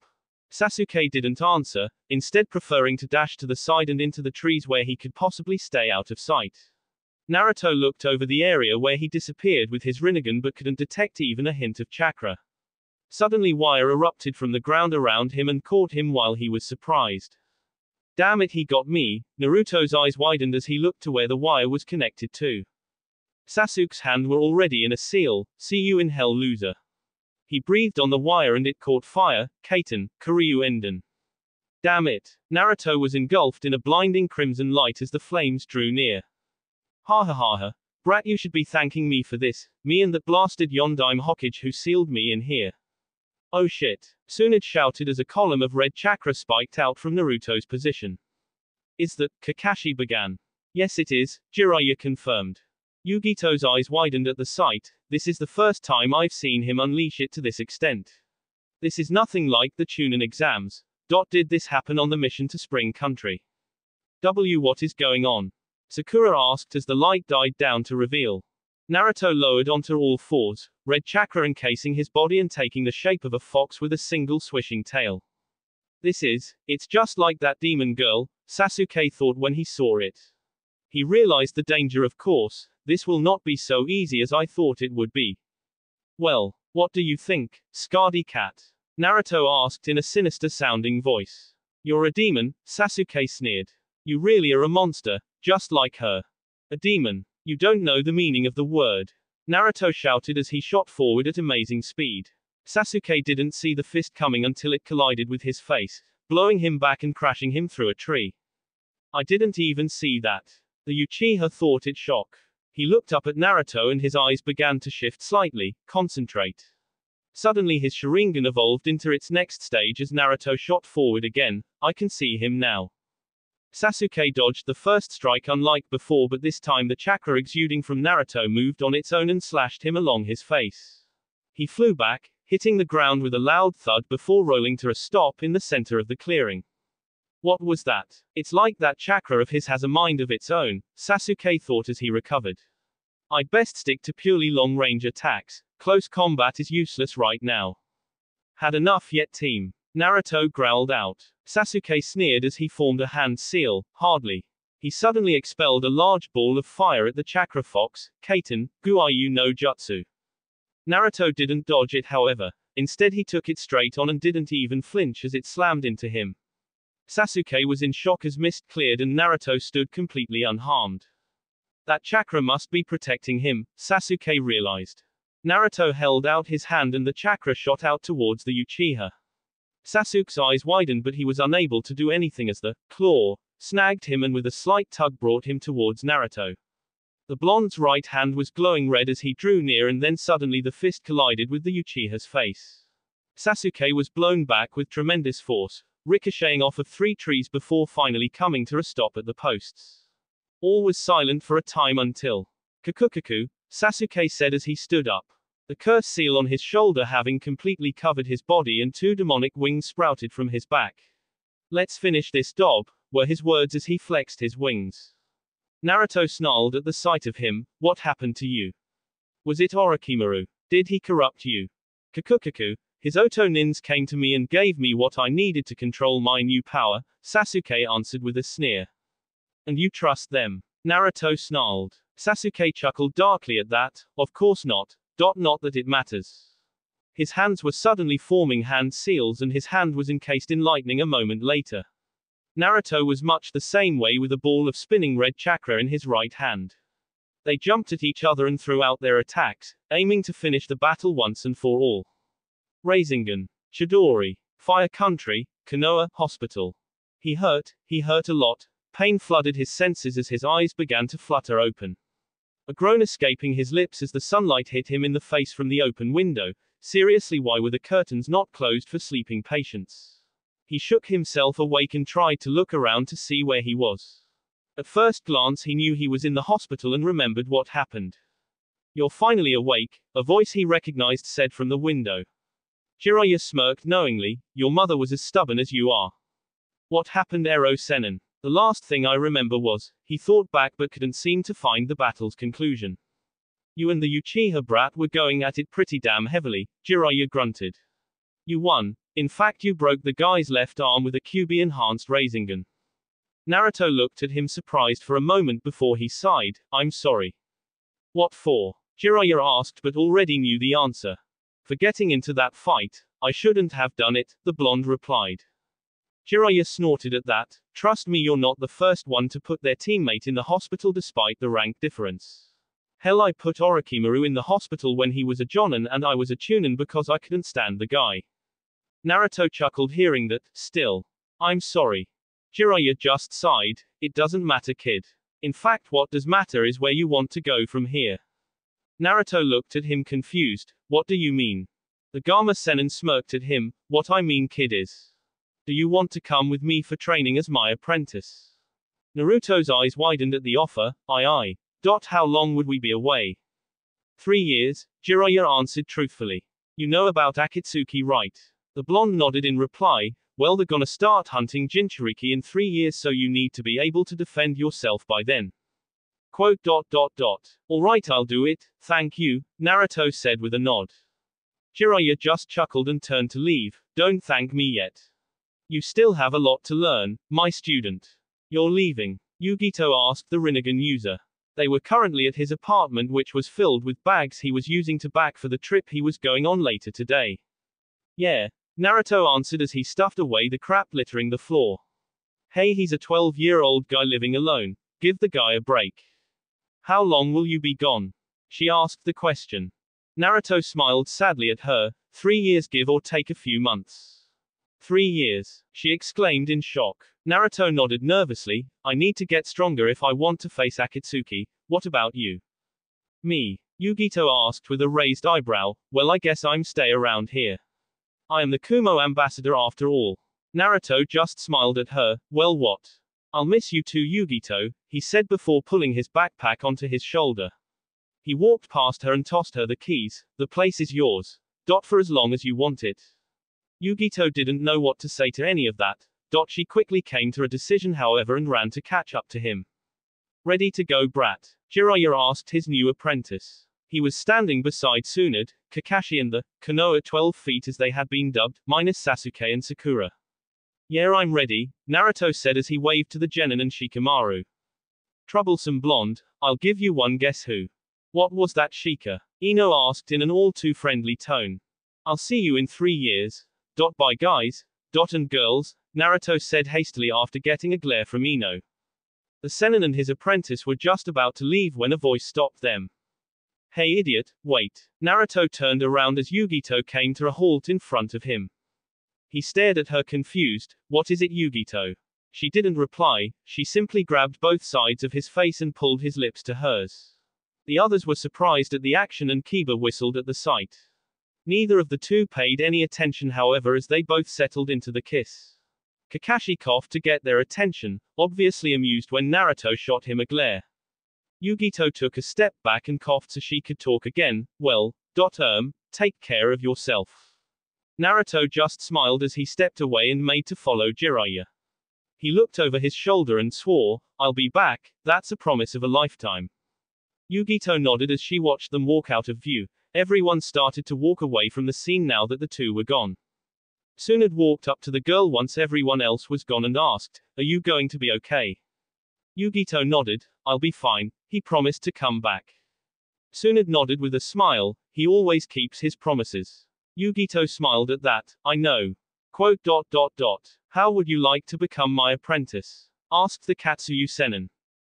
Sasuke didn't answer, instead preferring to dash to the side and into the trees where he could possibly stay out of sight. Naruto looked over the area where he disappeared with his Rinnegan but couldn't detect even a hint of chakra. Suddenly wire erupted from the ground around him and caught him while he was surprised. Damn it, he got me. Naruto's eyes widened as he looked to where the wire was connected to. Sasuke's hand were already in a seal. See you in hell, loser. He breathed on the wire and it caught fire. Kaiten, Kuryu Enden. Damn it. Naruto was engulfed in a blinding crimson light as the flames drew near. Ha ha ha ha. Brat, you should be thanking me for this. Me and that blasted Yondaime Hokage who sealed me in here. Oh shit. Tsunade shouted as a column of red chakra spiked out from Naruto's position. Is that, Kakashi began. Yes it is, Jiraiya confirmed. Yugito's eyes widened at the sight. This is the first time I've seen him unleash it to this extent. This is nothing like the Chunin exams. Did this happen on the mission to Spring Country? What is going on? Sakura asked as the light died down to reveal. Naruto lowered onto all fours, red chakra encasing his body and taking the shape of a fox with a single swishing tail. It's just like that demon girl, Sasuke thought when he saw it. He realized the danger, of course. This will not be so easy as I thought it would be. Well, what do you think, Scaredy Cat? Naruto asked in a sinister-sounding voice. You're a demon, Sasuke sneered. You really are a monster, just like her. A demon. You don't know the meaning of the word. Naruto shouted as he shot forward at amazing speed. Sasuke didn't see the fist coming until it collided with his face, blowing him back and crashing him through a tree. I didn't even see that. The Uchiha thought it shock. He looked up at Naruto and his eyes began to shift slightly, concentrate. Suddenly his Sharingan evolved into its next stage as Naruto shot forward again. I can see him now. Sasuke dodged the first strike unlike before, but this time the chakra exuding from Naruto moved on its own and slashed him along his face. He flew back, hitting the ground with a loud thud before rolling to a stop in the center of the clearing. What was that? It's like that chakra of his has a mind of its own, Sasuke thought as he recovered. I'd best stick to purely long-range attacks. Close combat is useless right now. Had enough yet, team? Naruto growled out. Sasuke sneered as he formed a hand seal. Hardly. He suddenly expelled a large ball of fire at the chakra fox, Kaiten, Guayu no Jutsu. Naruto didn't dodge it, however. Instead he took it straight on and didn't even flinch as it slammed into him. Sasuke was in shock as mist cleared and Naruto stood completely unharmed. That chakra must be protecting him, Sasuke realized. Naruto held out his hand and the chakra shot out towards the Uchiha. Sasuke's eyes widened but he was unable to do anything as the claw snagged him and with a slight tug brought him towards Naruto. The blonde's right hand was glowing red as he drew near and then suddenly the fist collided with the Uchiha's face. Sasuke was blown back with tremendous force, ricocheting off of 3 trees before finally coming to a stop at the posts. All was silent for a time until Kakukaku, Sasuke said as he stood up. The curse seal on his shoulder having completely covered his body and 2 demonic wings sprouted from his back. Let's finish this job, were his words as he flexed his wings. Naruto snarled at the sight of him. What happened to you? Was it Orochimaru? Did he corrupt you? Kakukaku, his Otonins came to me and gave me what I needed to control my new power, Sasuke answered with a sneer. And you trust them? Naruto snarled. Sasuke chuckled darkly at that. Of course not. Not that it matters. His hands were suddenly forming hand seals and his hand was encased in lightning a moment later. Naruto was much the same way with a ball of spinning red chakra in his right hand. They jumped at each other and threw out their attacks, aiming to finish the battle once and for all. Rinnegan. Chidori. Fire Country, Konoha, Hospital. He hurt a lot. Pain flooded his senses as his eyes began to flutter open. A groan escaping his lips as the sunlight hit him in the face from the open window. Seriously, why were the curtains not closed for sleeping patients? He shook himself awake and tried to look around to see where he was. At first glance he knew he was in the hospital and remembered what happened. You're finally awake, a voice he recognized said from the window. Jiraiya smirked knowingly. Your mother was as stubborn as you are. What happened, Ero Sennin? The last thing I remember was, he thought back but couldn't seem to find the battle's conclusion. You and the Uchiha brat were going at it pretty damn heavily, Jiraiya grunted. You won. In fact you broke the guy's left arm with a QB-enhanced Rinnegan. Naruto looked at him surprised for a moment before he sighed. I'm sorry. What for? Jiraiya asked but already knew the answer. For getting into that fight. I shouldn't have done it, the blonde replied. Jiraiya snorted at that. Trust me, you're not the first one to put their teammate in the hospital despite the rank difference. Hell, I put Orochimaru in the hospital when he was a Jonin and I was a Chunin because I couldn't stand the guy. Naruto chuckled hearing that. Still. I'm sorry. Jiraiya just sighed. It doesn't matter, kid. In fact, what does matter is where you want to go from here. Naruto looked at him confused. What do you mean? The Gama Sennin smirked at him. What I mean, kid, is. Do you want to come with me for training as my apprentice? Naruto's eyes widened at the offer. Aye. How long would we be away? 3 years, Jiraiya answered truthfully. You know about Akatsuki, right? The blonde nodded in reply. Well, they're gonna start hunting Jinchuriki in 3 years, so you need to be able to defend yourself by then. Alright, I'll do it, thank you, Naruto said with a nod. Jiraiya just chuckled and turned to leave. Don't thank me yet. You still have a lot to learn, my student. You're leaving? Yugito asked the Rinnegan user. They were currently at his apartment, which was filled with bags he was using to pack for the trip he was going on later today. Yeah, Naruto answered as he stuffed away the crap littering the floor. Hey, he's a 12-year-old guy living alone. Give the guy a break. How long will you be gone? She asked the question. Naruto smiled sadly at her. 3 years, give or take a few months. 3 years, she exclaimed in shock. Naruto nodded nervously. I need to get stronger if I want to face Akatsuki. What about you? Me? Yugito asked with a raised eyebrow. Well, I guess I'm stay around here. I am the Kumo ambassador after all. Naruto just smiled at her. Well, what? I'll miss you too, Yugito, he said before pulling his backpack onto his shoulder. He walked past her and tossed her the keys. The place is yours. For as long as you want it. Yugito didn't know what to say to any of that. She quickly came to a decision, however, and ran to catch up to him. Ready to go, brat? Jiraiya asked his new apprentice. He was standing beside Tsunade, Kakashi and the Konoha 12 feet as they had been dubbed, minus Sasuke and Sakura. Yeah, I'm ready, Naruto said as he waved to the Genin and Shikamaru. Troublesome blonde, I'll give you one, guess who? What was that, Shika? Ino asked in an all too friendly tone. I'll see you in 3 years. Bye guys. And girls, Naruto said hastily after getting a glare from Ino. The Sennin and his apprentice were just about to leave when a voice stopped them. Hey idiot, wait. Naruto turned around as Yugito came to a halt in front of him. He stared at her confused. What is it, Yugito? She didn't reply, she simply grabbed both sides of his face and pulled his lips to hers. The others were surprised at the action and Kiba whistled at the sight. Neither of the two paid any attention however as they both settled into the kiss. Kakashi coughed to get their attention, obviously amused when Naruto shot him a glare. Yugito took a step back and coughed so she could talk again. Well, take care of yourself. Naruto just smiled as he stepped away and made to follow Jiraiya. He looked over his shoulder and swore, I'll be back, that's a promise of a lifetime. Yugito nodded as she watched them walk out of view. Everyone started to walk away from the scene now that the two were gone. Tsunade walked up to the girl once everyone else was gone and asked, are you going to be okay? Yugito nodded, I'll be fine, he promised to come back. Tsunade nodded with a smile, he always keeps his promises. Yugito smiled at that, I know. How would you like to become my apprentice? Asked the Katsuyu Sennin.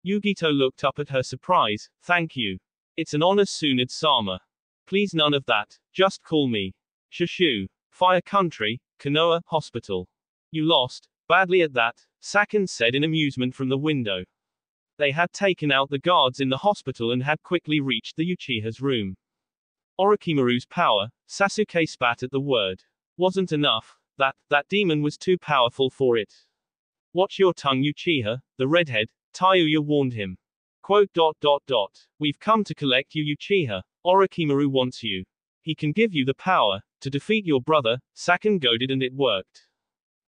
Yugito looked up at her surprise, thank you. It's an honor, Tsunade-sama. Please none of that, just call me Shushu. Fire Country, Konoha, Hospital. You lost, badly at that, Saken said in amusement from the window. They had taken out the guards in the hospital and had quickly reached the Uchiha's room. Orochimaru's power, Sasuke spat at the word. Wasn't enough, that demon was too powerful for it. Watch your tongue, Uchiha, the redhead, Tayuya warned him. We've come to collect you, Uchiha. Orochimaru wants you. He can give you the power to defeat your brother, Saken goaded, and it worked.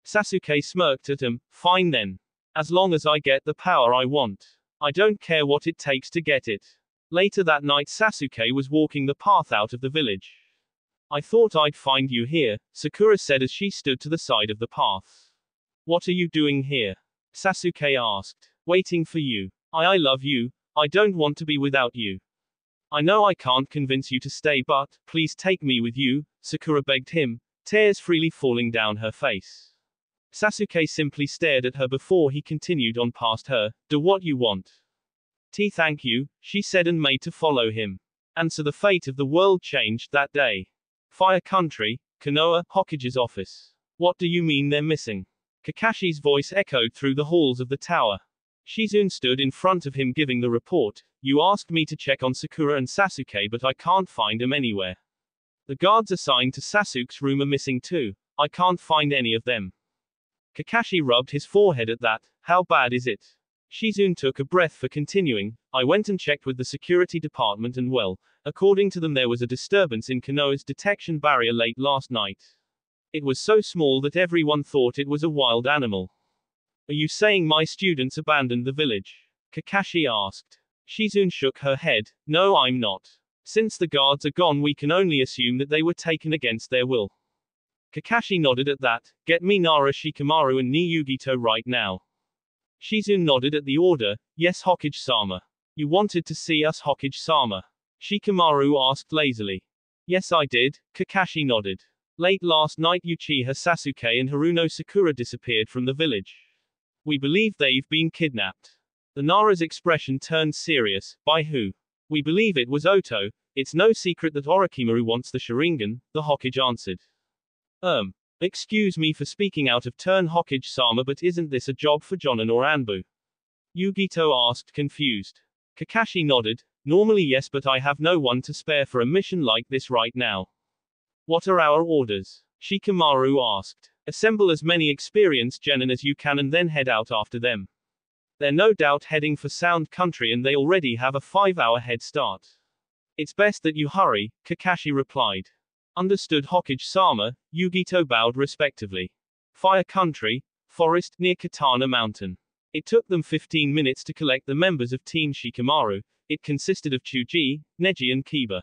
Sasuke smirked at him, fine then. As long as I get the power I want. I don't care what it takes to get it. Later that night Sasuke was walking the path out of the village. I thought I'd find you here, Sakura said as she stood to the side of the path. What are you doing here? Sasuke asked. Waiting for you. I love you, I don't want to be without you. I know I can't convince you to stay but, please take me with you, Sakura begged him, tears freely falling down her face. Sasuke simply stared at her before he continued on past her, do what you want. Thank you, she said and made to follow him. And so the fate of the world changed that day. Fire Country, Konoha, Hokage's office. What do you mean they're missing? Kakashi's voice echoed through the halls of the tower. Shizune stood in front of him giving the report. You asked me to check on Sakura and Sasuke but I can't find them anywhere. The guards assigned to Sasuke's room are missing too. I can't find any of them. Kakashi rubbed his forehead at that. How bad is it? Shizune took a breath for continuing. I went and checked with the security department and well, according to them there was a disturbance in Konoha's detection barrier late last night. It was so small that everyone thought it was a wild animal. Are you saying my students abandoned the village? Kakashi asked. Shizune shook her head. No, I'm not. Since the guards are gone we can only assume that they were taken against their will. Kakashi nodded at that. Get me Nara Shikamaru and Ni Yugito right now. Shizune nodded at the order. Yes, Hokage-sama. You wanted to see us, Hokage-sama? Shikamaru asked lazily. Yes, I did, Kakashi nodded. Late last night Uchiha Sasuke and Haruno Sakura disappeared from the village. We believe they've been kidnapped. The Nara's expression turned serious. By who? We believe it was Oto. It's no secret that Orochimaru wants the Sharingan, the Hokage answered. Excuse me for speaking out of turn, Hokage-sama, but isn't this a job for Jonin or Anbu? Yugito asked, confused. Kakashi nodded. Normally yes, but I have no one to spare for a mission like this right now. What are our orders? Shikamaru asked. Assemble as many experienced genin as you can and then head out after them. They're no doubt heading for Sound Country and they already have a 5-hour head start. It's best that you hurry, Kakashi replied. Understood, Hokage-sama, Yugito bowed respectively. Fire Country, forest, near Katana Mountain. It took them 15 minutes to collect the members of Team Shikamaru. It consisted of Chuji, Neji and Kiba.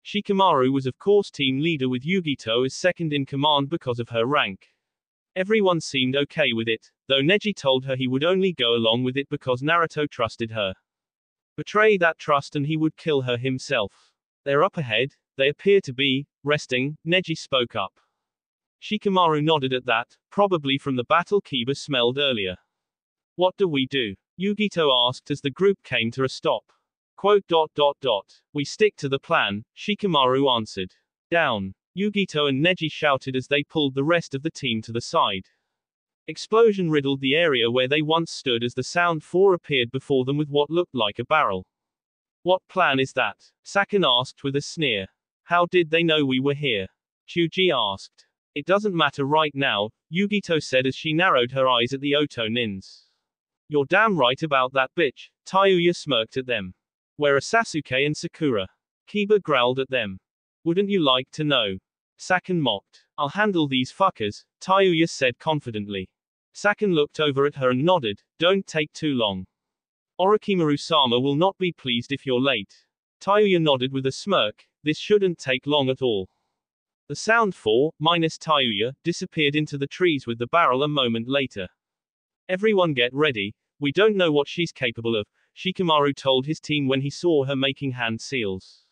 Shikamaru was of course team leader with Yugito as second in command because of her rank. Everyone seemed okay with it, though Neji told her he would only go along with it because Naruto trusted her. Betray that trust and he would kill her himself. They're up ahead, they appear to be resting, Neji spoke up. Shikamaru nodded at that, probably from the battle Kiba smelled earlier. What do we do? Yugito asked as the group came to a stop. We stick to the plan, Shikamaru answered. Down. Yugito and Neji shouted as they pulled the rest of the team to the side. Explosion riddled the area where they once stood as the Sound 4 appeared before them with what looked like a barrel. What plan is that? Sakan asked with a sneer. How did they know we were here? Chuji asked. It doesn't matter right now, Yugito said as she narrowed her eyes at the Oto Nins. You're damn right about that bitch, Tayuya smirked at them. Where are Sasuke and Sakura? Kiba growled at them. Wouldn't you like to know? Sakan mocked. I'll handle these fuckers, Tayuya said confidently. Sakan looked over at her and nodded, don't take too long. Orochimaru-sama will not be pleased if you're late. Tayuya nodded with a smirk, this shouldn't take long at all. The Sound 4, minus Tayuya, disappeared into the trees with the barrel a moment later. Everyone get ready, we don't know what she's capable of, Shikamaru told his team when he saw her making hand seals.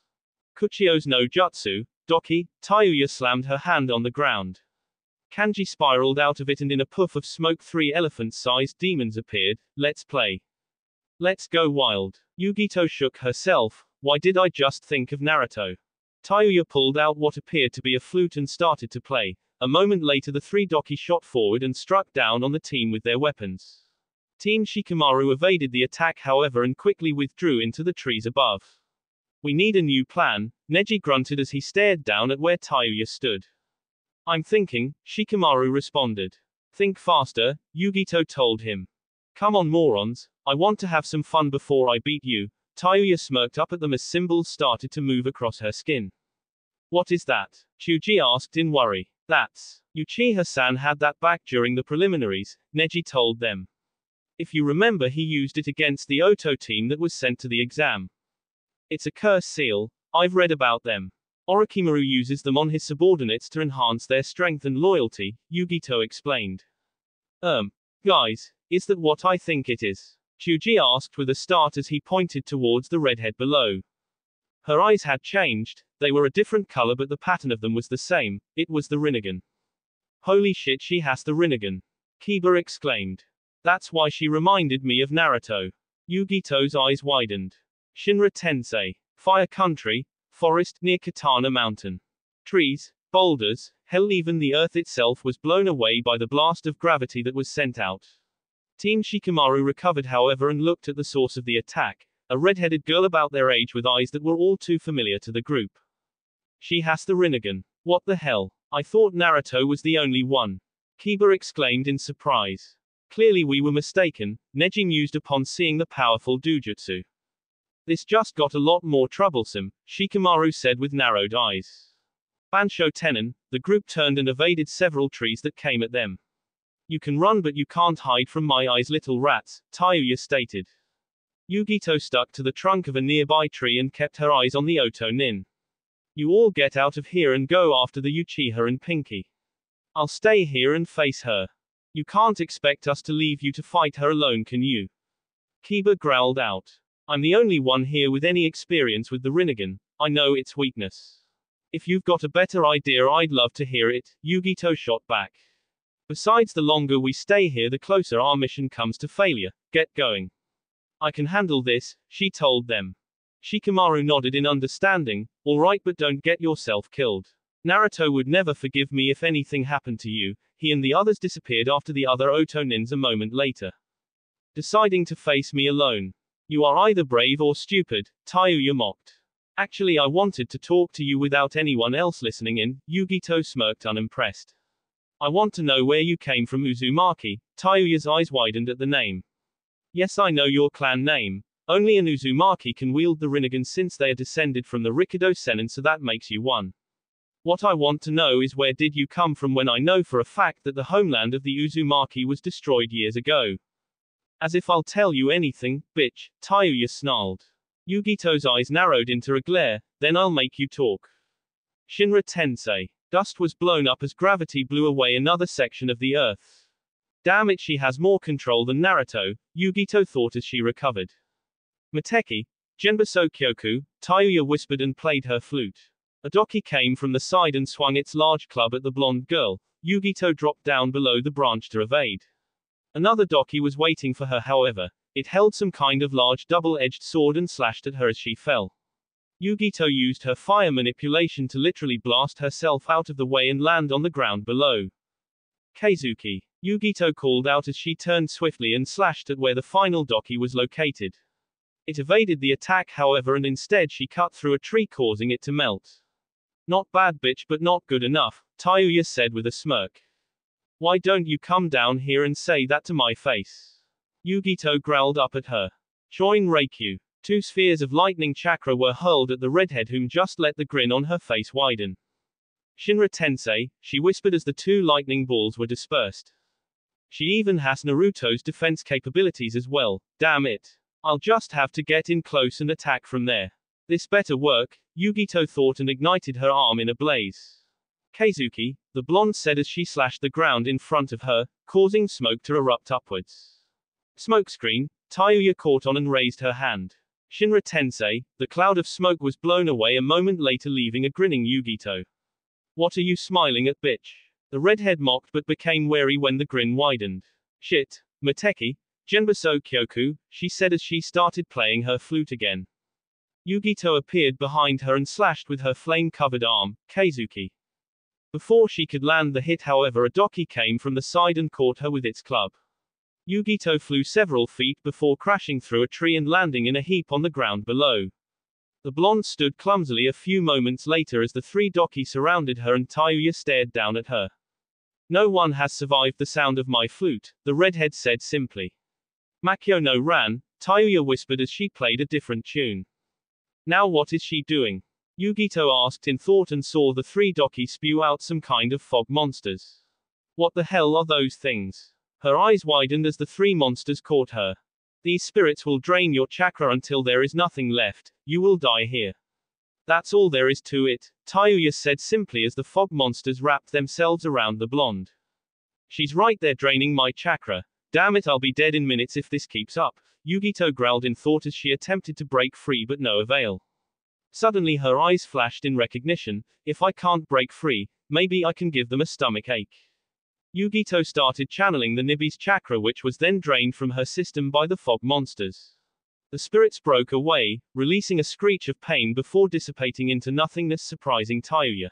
Kuchio's no jutsu, Doki, Tayuya slammed her hand on the ground. Kanji spiraled out of it and in a puff of smoke 3 elephant-sized demons appeared. Let's play. Let's go wild. Yugito shook herself. Why did I just think of Naruto? Tayuya pulled out what appeared to be a flute and started to play. A moment later the 3 Doki shot forward and struck down on the team with their weapons. Team Shikamaru evaded the attack however and quickly withdrew into the trees above. We need a new plan, Neji grunted as he stared down at where Tayuya stood. I'm thinking, Shikamaru responded. Think faster, Yugito told him. Come on morons, I want to have some fun before I beat you. Tayuya smirked up at them as symbols started to move across her skin. What is that? Chuji asked in worry. That's. Uchiha-san had that back during the preliminaries, Neji told them. If you remember he used it against the Oto team that was sent to the exam. It's a curse seal, I've read about them. Orochimaru uses them on his subordinates to enhance their strength and loyalty, Yugito explained. Guys, is that what I think it is? Chuji asked with a start as he pointed towards the redhead below. Her eyes had changed, they were a different color but the pattern of them was the same, it was the Rinnegan. Holy shit she has the Rinnegan. Kiba exclaimed. That's why she reminded me of Naruto. Yugito's eyes widened. Shinra Tensei. Fire country, forest near Katana Mountain. Trees, boulders, hell even the earth itself was blown away by the blast of gravity that was sent out. Team Shikamaru recovered however and looked at the source of the attack, a red-headed girl about their age with eyes that were all too familiar to the group. She has the Rinnegan. What the hell? I thought Naruto was the only one. Kiba exclaimed in surprise. Clearly we were mistaken, Neji mused upon seeing the powerful Dujutsu. This just got a lot more troublesome, Shikamaru said with narrowed eyes. Bansho Tenon, the group turned and evaded several trees that came at them. You can run but you can't hide from my eyes little rats, Tayuya stated. Yugito stuck to the trunk of a nearby tree and kept her eyes on the Oto Nin. You all get out of here and go after the Uchiha and Pinky. I'll stay here and face her. You can't expect us to leave you to fight her alone can you? Kiba growled out. I'm the only one here with any experience with the Rinnegan, I know its weakness. If you've got a better idea I'd love to hear it, Yugito shot back. Besides the longer we stay here the closer our mission comes to failure, get going. I can handle this, she told them. Shikamaru nodded in understanding, alright but don't get yourself killed. Naruto would never forgive me if anything happened to you, he and the others disappeared after the other Oto Nins a moment later. Deciding to face me alone. You are either brave or stupid, Tayuya mocked. Actually I wanted to talk to you without anyone else listening in, Yugito smirked unimpressed. I want to know where you came from Uzumaki, Tayuya's eyes widened at the name. Yes I know your clan name. Only an Uzumaki can wield the Rinnegan since they are descended from the Rikudo Sennin so that makes you one. What I want to know is where did you come from when I know for a fact that the homeland of the Uzumaki was destroyed years ago. As if I'll tell you anything, bitch, Tayuya snarled. Yugito's eyes narrowed into a glare, then I'll make you talk. Shinra Tensei. Dust was blown up as gravity blew away another section of the earth. Damn it she has more control than Naruto, Yugito thought as she recovered. Mateki, Genbaso Kyoku, Tayuya whispered and played her flute. A doki came from the side and swung its large club at the blonde girl. Yugito dropped down below the branch to evade. Another doki was waiting for her however. It held some kind of large double-edged sword and slashed at her as she fell. Yugito used her fire manipulation to literally blast herself out of the way and land on the ground below. Keizuki. Yugito called out as she turned swiftly and slashed at where the final doki was located. It evaded the attack however and instead she cut through a tree causing it to melt. Not bad bitch but not good enough, Tayuya said with a smirk. Why don't you come down here and say that to my face? Yugito growled up at her. Choin Reikyu. 2 spheres of lightning chakra were hurled at the redhead whom just let the grin on her face widen. Shinra Tensei, she whispered as the 2 lightning balls were dispersed. She even has Naruto's defense capabilities as well, damn it. I'll just have to get in close and attack from there. This better work, Yugito thought and ignited her arm in a blaze. Keizuki, the blonde said as she slashed the ground in front of her, causing smoke to erupt upwards. Smokescreen, Tayuya caught on and raised her hand. Shinra Tensei, the cloud of smoke was blown away a moment later leaving a grinning Yugito. What are you smiling at bitch? The redhead mocked but became wary when the grin widened. Shit, Mateki, Genbaso Kyoku, she said as she started playing her flute again. Yugito appeared behind her and slashed with her flame-covered arm, Keizuki. Before she could land the hit however a doki came from the side and caught her with its club. Yugito flew several feet before crashing through a tree and landing in a heap on the ground below. The blonde stood clumsily a few moments later as the 3 doki surrounded her and Tayuya stared down at her. No one has survived the sound of my flute, the redhead said simply. Makyo no ran, Tayuya whispered as she played a different tune. Now what is she doing? Yugito asked in thought and saw the 3 doki spew out some kind of fog monsters. What the hell are those things? Her eyes widened as the 3 monsters caught her. These spirits will drain your chakra until there is nothing left, you will die here. That's all there is to it, Tayuya said simply as the fog monsters wrapped themselves around the blonde. She's right, they're draining my chakra. Damn it, I'll be dead in minutes if this keeps up, Yugito growled in thought as she attempted to break free but no avail. Suddenly her eyes flashed in recognition. If I can't break free, maybe I can give them a stomach ache. Yugito started channeling the Nibi's chakra which was then drained from her system by the fog monsters. The spirits broke away, releasing a screech of pain before dissipating into nothingness, surprising Tayuya.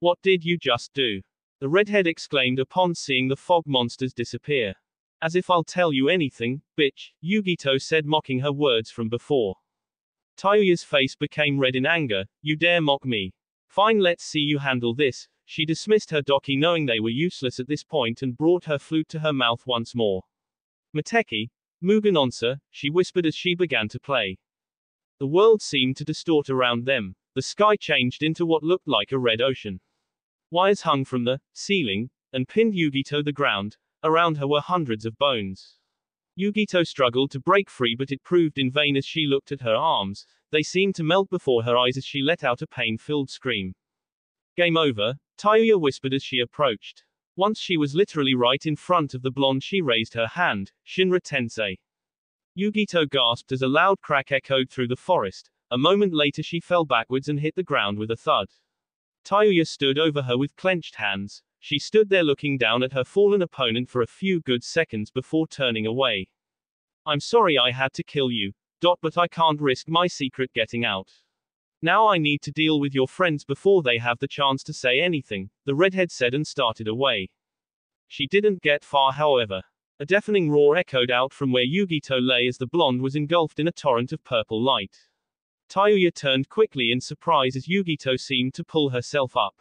What did you just do? The redhead exclaimed upon seeing the fog monsters disappear. As if I'll tell you anything, bitch, Yugito said mocking her words from before. Tayuya's face became red in anger. You dare mock me? Fine, let's see you handle this. She dismissed her doki knowing they were useless at this point and brought her flute to her mouth once more. Mateki, Muganonsa, she whispered as she began to play. The world seemed to distort around them. The sky changed into what looked like a red ocean. Wires hung from the ceiling and pinned Yugito the ground. Around her were hundreds of bones. Yugito struggled to break free but it proved in vain as she looked at her arms. They seemed to melt before her eyes as she let out a pain-filled scream. Game over, Tayuya whispered as she approached. Once she was literally right in front of the blonde she raised her hand, Shinra Tensei. Yugito gasped as a loud crack echoed through the forest. A moment later she fell backwards and hit the ground with a thud. Tayuya stood over her with clenched hands. She stood there looking down at her fallen opponent for a few good seconds before turning away. I'm sorry I had to kill you, but I can't risk my secret getting out. Now I need to deal with your friends before they have the chance to say anything, the redhead said and started away. She didn't get far however. A deafening roar echoed out from where Yugito lay as the blonde was engulfed in a torrent of purple light. Tayuya turned quickly in surprise as Yugito seemed to pull herself up.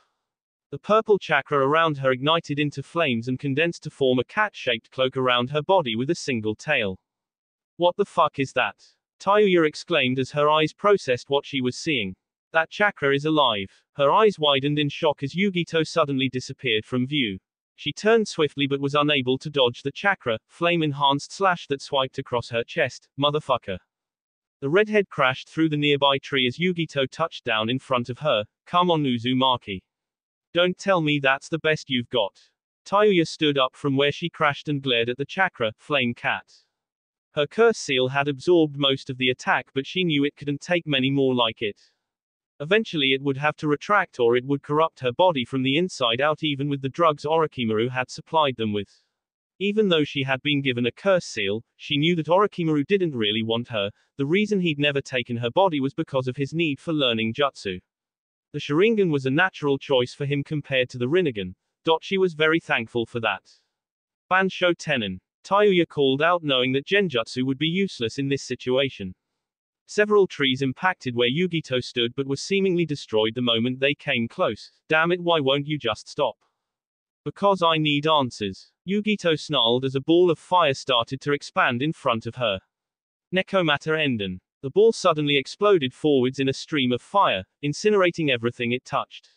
The purple chakra around her ignited into flames and condensed to form a cat-shaped cloak around her body with a single tail. What the fuck is that? Tayuya exclaimed as her eyes processed what she was seeing. That chakra is alive. Her eyes widened in shock as Yugito suddenly disappeared from view. She turned swiftly but was unable to dodge the chakra, flame-enhanced slash that swiped across her chest. Motherfucker. The redhead crashed through the nearby tree as Yugito touched down in front of her. Come on Uzumaki. Don't tell me that's the best you've got. Tayuya stood up from where she crashed and glared at the chakra, Flame Cat. Her curse seal had absorbed most of the attack but she knew it couldn't take many more like it. Eventually it would have to retract or it would corrupt her body from the inside out even with the drugs Orochimaru had supplied them with. Even though she had been given a curse seal, she knew that Orochimaru didn't really want her. The reason he'd never taken her body was because of his need for learning jutsu. The Sharingan was a natural choice for him compared to the Rinnegan. She was very thankful for that. Bansho Tenin. Tayuya called out knowing that Genjutsu would be useless in this situation. Several trees impacted where Yugito stood but were seemingly destroyed the moment they came close. Damn it, why won't you just stop? Because I need answers. Yugito snarled as a ball of fire started to expand in front of her. Nekomata Enden. The ball suddenly exploded forwards in a stream of fire, incinerating everything it touched.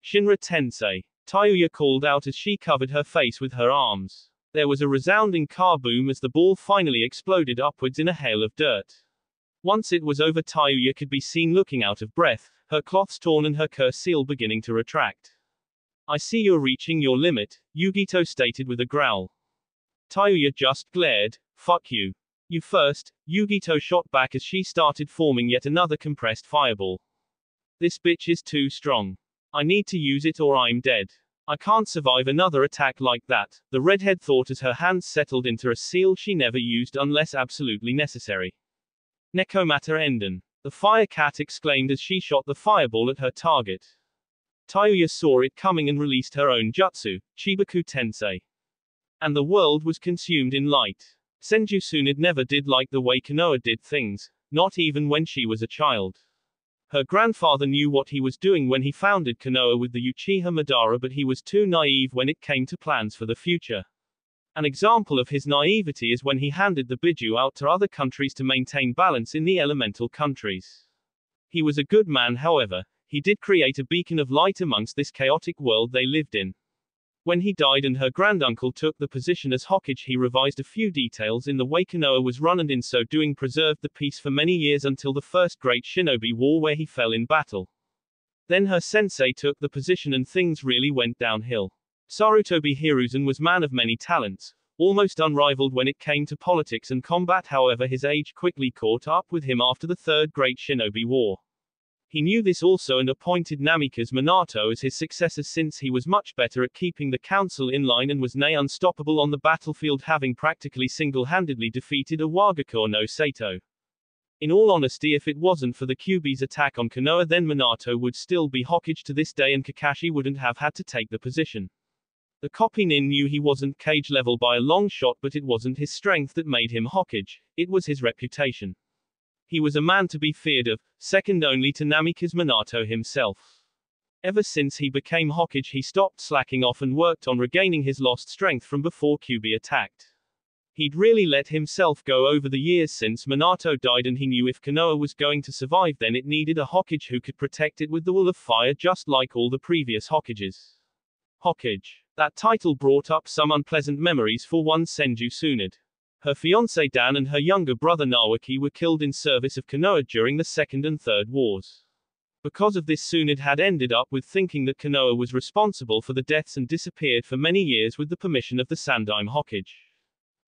Shinra Tensei. Tayuya called out as she covered her face with her arms. There was a resounding kaboom as the ball finally exploded upwards in a hail of dirt. Once it was over, Tayuya could be seen looking out of breath, her cloths torn and her curse seal beginning to retract. I see you're reaching your limit, Yugito stated with a growl. Tayuya just glared. Fuck you. You first, Yugito shot back as she started forming yet another compressed fireball. This bitch is too strong. I need to use it or I'm dead. I can't survive another attack like that, the redhead thought as her hands settled into a seal she never used unless absolutely necessary. Nekomata Enden. The fire cat exclaimed as she shot the fireball at her target. Tayuya saw it coming and released her own jutsu, Chibaku Tensei. And the world was consumed in light. Senju Tsunade never did like the way Konoha did things, not even when she was a child. Her grandfather knew what he was doing when he founded Konoha with the Uchiha Madara, but he was too naive when it came to plans for the future. An example of his naivety is when he handed the Biju out to other countries to maintain balance in the elemental countries. He was a good man, however. He did create a beacon of light amongst this chaotic world they lived in. When he died and her granduncle took the position as Hokage, he revised a few details in the way Konoha was run and in so doing preserved the peace for many years until the first great shinobi war where he fell in battle. Then her sensei took the position and things really went downhill. Sarutobi Hiruzen was man of many talents, almost unrivaled when it came to politics and combat, however his age quickly caught up with him after the third great shinobi war. He knew this also and appointed Namikaze Minato as his successor since he was much better at keeping the council in line and was nay unstoppable on the battlefield, having practically single-handedly defeated Awagakure no Sato. In all honesty, if it wasn't for the Kyuubi's attack on Konoha, then Minato would still be Hokage to this day and Kakashi wouldn't have had to take the position. The copy nin knew he wasn't Kage level by a long shot, but it wasn't his strength that made him Hokage, it was his reputation. He was a man to be feared of, second only to Namikaze Minato himself. Ever since he became Hokage, he stopped slacking off and worked on regaining his lost strength from before Kyuubi attacked. He'd really let himself go over the years since Minato died, and he knew if Konoha was going to survive, then it needed a Hokage who could protect it with the will of fire, just like all the previous Hokages. Hokage. That title brought up some unpleasant memories for one Senju Tsunade. Her fiancé Dan and her younger brother Nawaki were killed in service of Konoha during the Second and Third Wars. Because of this, Tsunade had ended up with thinking that Konoha was responsible for the deaths and disappeared for many years with the permission of the Sandaime Hokage.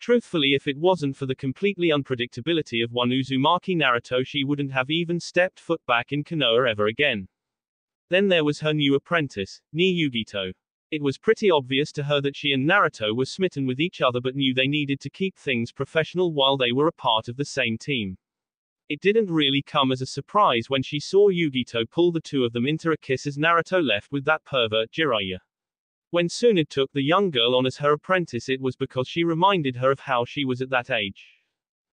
Truthfully, if it wasn't for the completely unpredictability of one Uzumaki Naruto, she wouldn't have even stepped foot back in Konoha ever again. Then there was her new apprentice, Ni Yugito. It was pretty obvious to her that she and Naruto were smitten with each other, but knew they needed to keep things professional while they were a part of the same team. It didn't really come as a surprise when she saw Yugito pull the two of them into a kiss as Naruto left with that pervert Jiraiya. When Tsunade took the young girl on as her apprentice, it was because she reminded her of how she was at that age.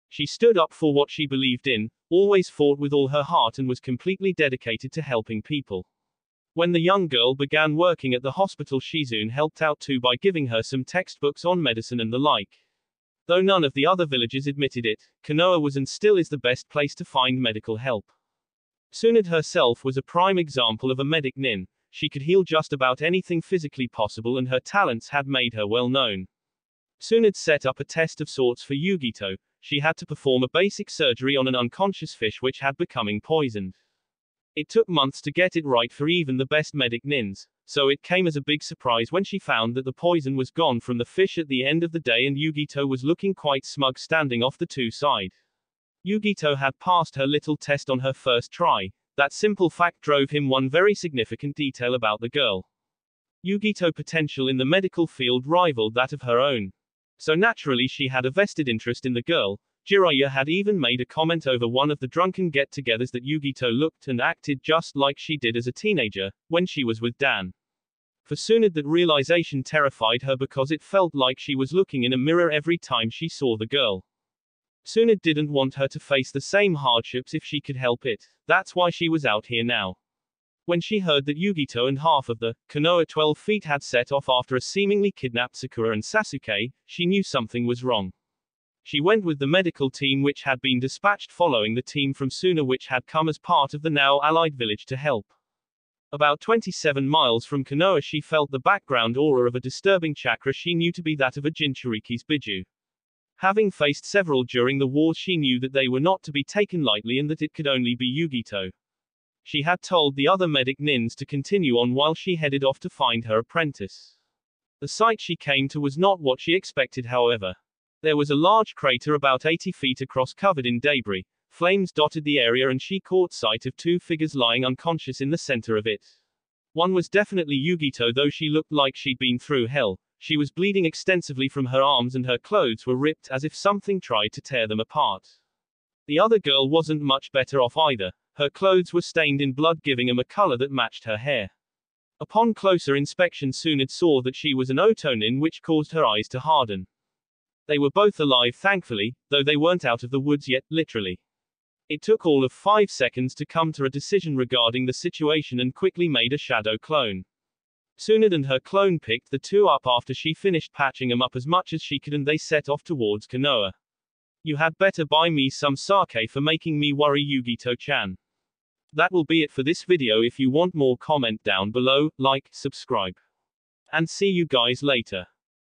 She stood up for what she believed in, always fought with all her heart, and was completely dedicated to helping people. When the young girl began working at the hospital, Shizune helped out too by giving her some textbooks on medicine and the like. Though none of the other villagers admitted it, Konoha was and still is the best place to find medical help. Tsunade herself was a prime example of a medic nin. She could heal just about anything physically possible, and her talents had made her well known. Tsunade set up a test of sorts for Yugito. She had to perform a basic surgery on an unconscious fish which had becoming poisoned. It took months to get it right for even the best medic nins, so it came as a big surprise when she found that the poison was gone from the fish at the end of the day, and Yugito was looking quite smug standing off the two side. Yugito had passed her little test on her first try. That simple fact drove him one very significant detail about the girl. Yugito potential in the medical field rivaled that of her own. So naturally she had a vested interest in the girl. Jiraiya had even made a comment over one of the drunken get-togethers that Yugito looked and acted just like she did as a teenager, when she was with Dan. For Tsunade, that realization terrified her because it felt like she was looking in a mirror every time she saw the girl. Tsunade didn't want her to face the same hardships if she could help it. That's why she was out here now. When she heard that Yugito and half of the Konoha 12 feet had set off after a seemingly kidnapped Sakura and Sasuke, she knew something was wrong. She went with the medical team which had been dispatched following the team from Suna which had come as part of the now allied village to help. About 27 miles from Konoha she felt the background aura of a disturbing chakra she knew to be that of a Jinchuriki's Biju. Having faced several during the war she knew that they were not to be taken lightly and that it could only be Yugito. She had told the other medic nins to continue on while she headed off to find her apprentice. The site she came to was not what she expected however. There was a large crater about 80 feet across covered in debris. Flames dotted the area and she caught sight of two figures lying unconscious in the center of it. One was definitely Yugito though she looked like she'd been through hell. She was bleeding extensively from her arms and her clothes were ripped as if something tried to tear them apart. The other girl wasn't much better off either. Her clothes were stained in blood giving them a color that matched her hair. Upon closer inspection Tsunade saw that she was an Otonin which caused her eyes to harden. They were both alive thankfully, though they weren't out of the woods yet, literally. It took all of 5 seconds to come to a decision regarding the situation and quickly made a shadow clone. Tsunade and her clone picked the two up after she finished patching them up as much as she could and they set off towards Konoha. You had better buy me some sake for making me worry Yugito-chan. That will be it for this video. If you want more, comment down below, like, subscribe. And see you guys later.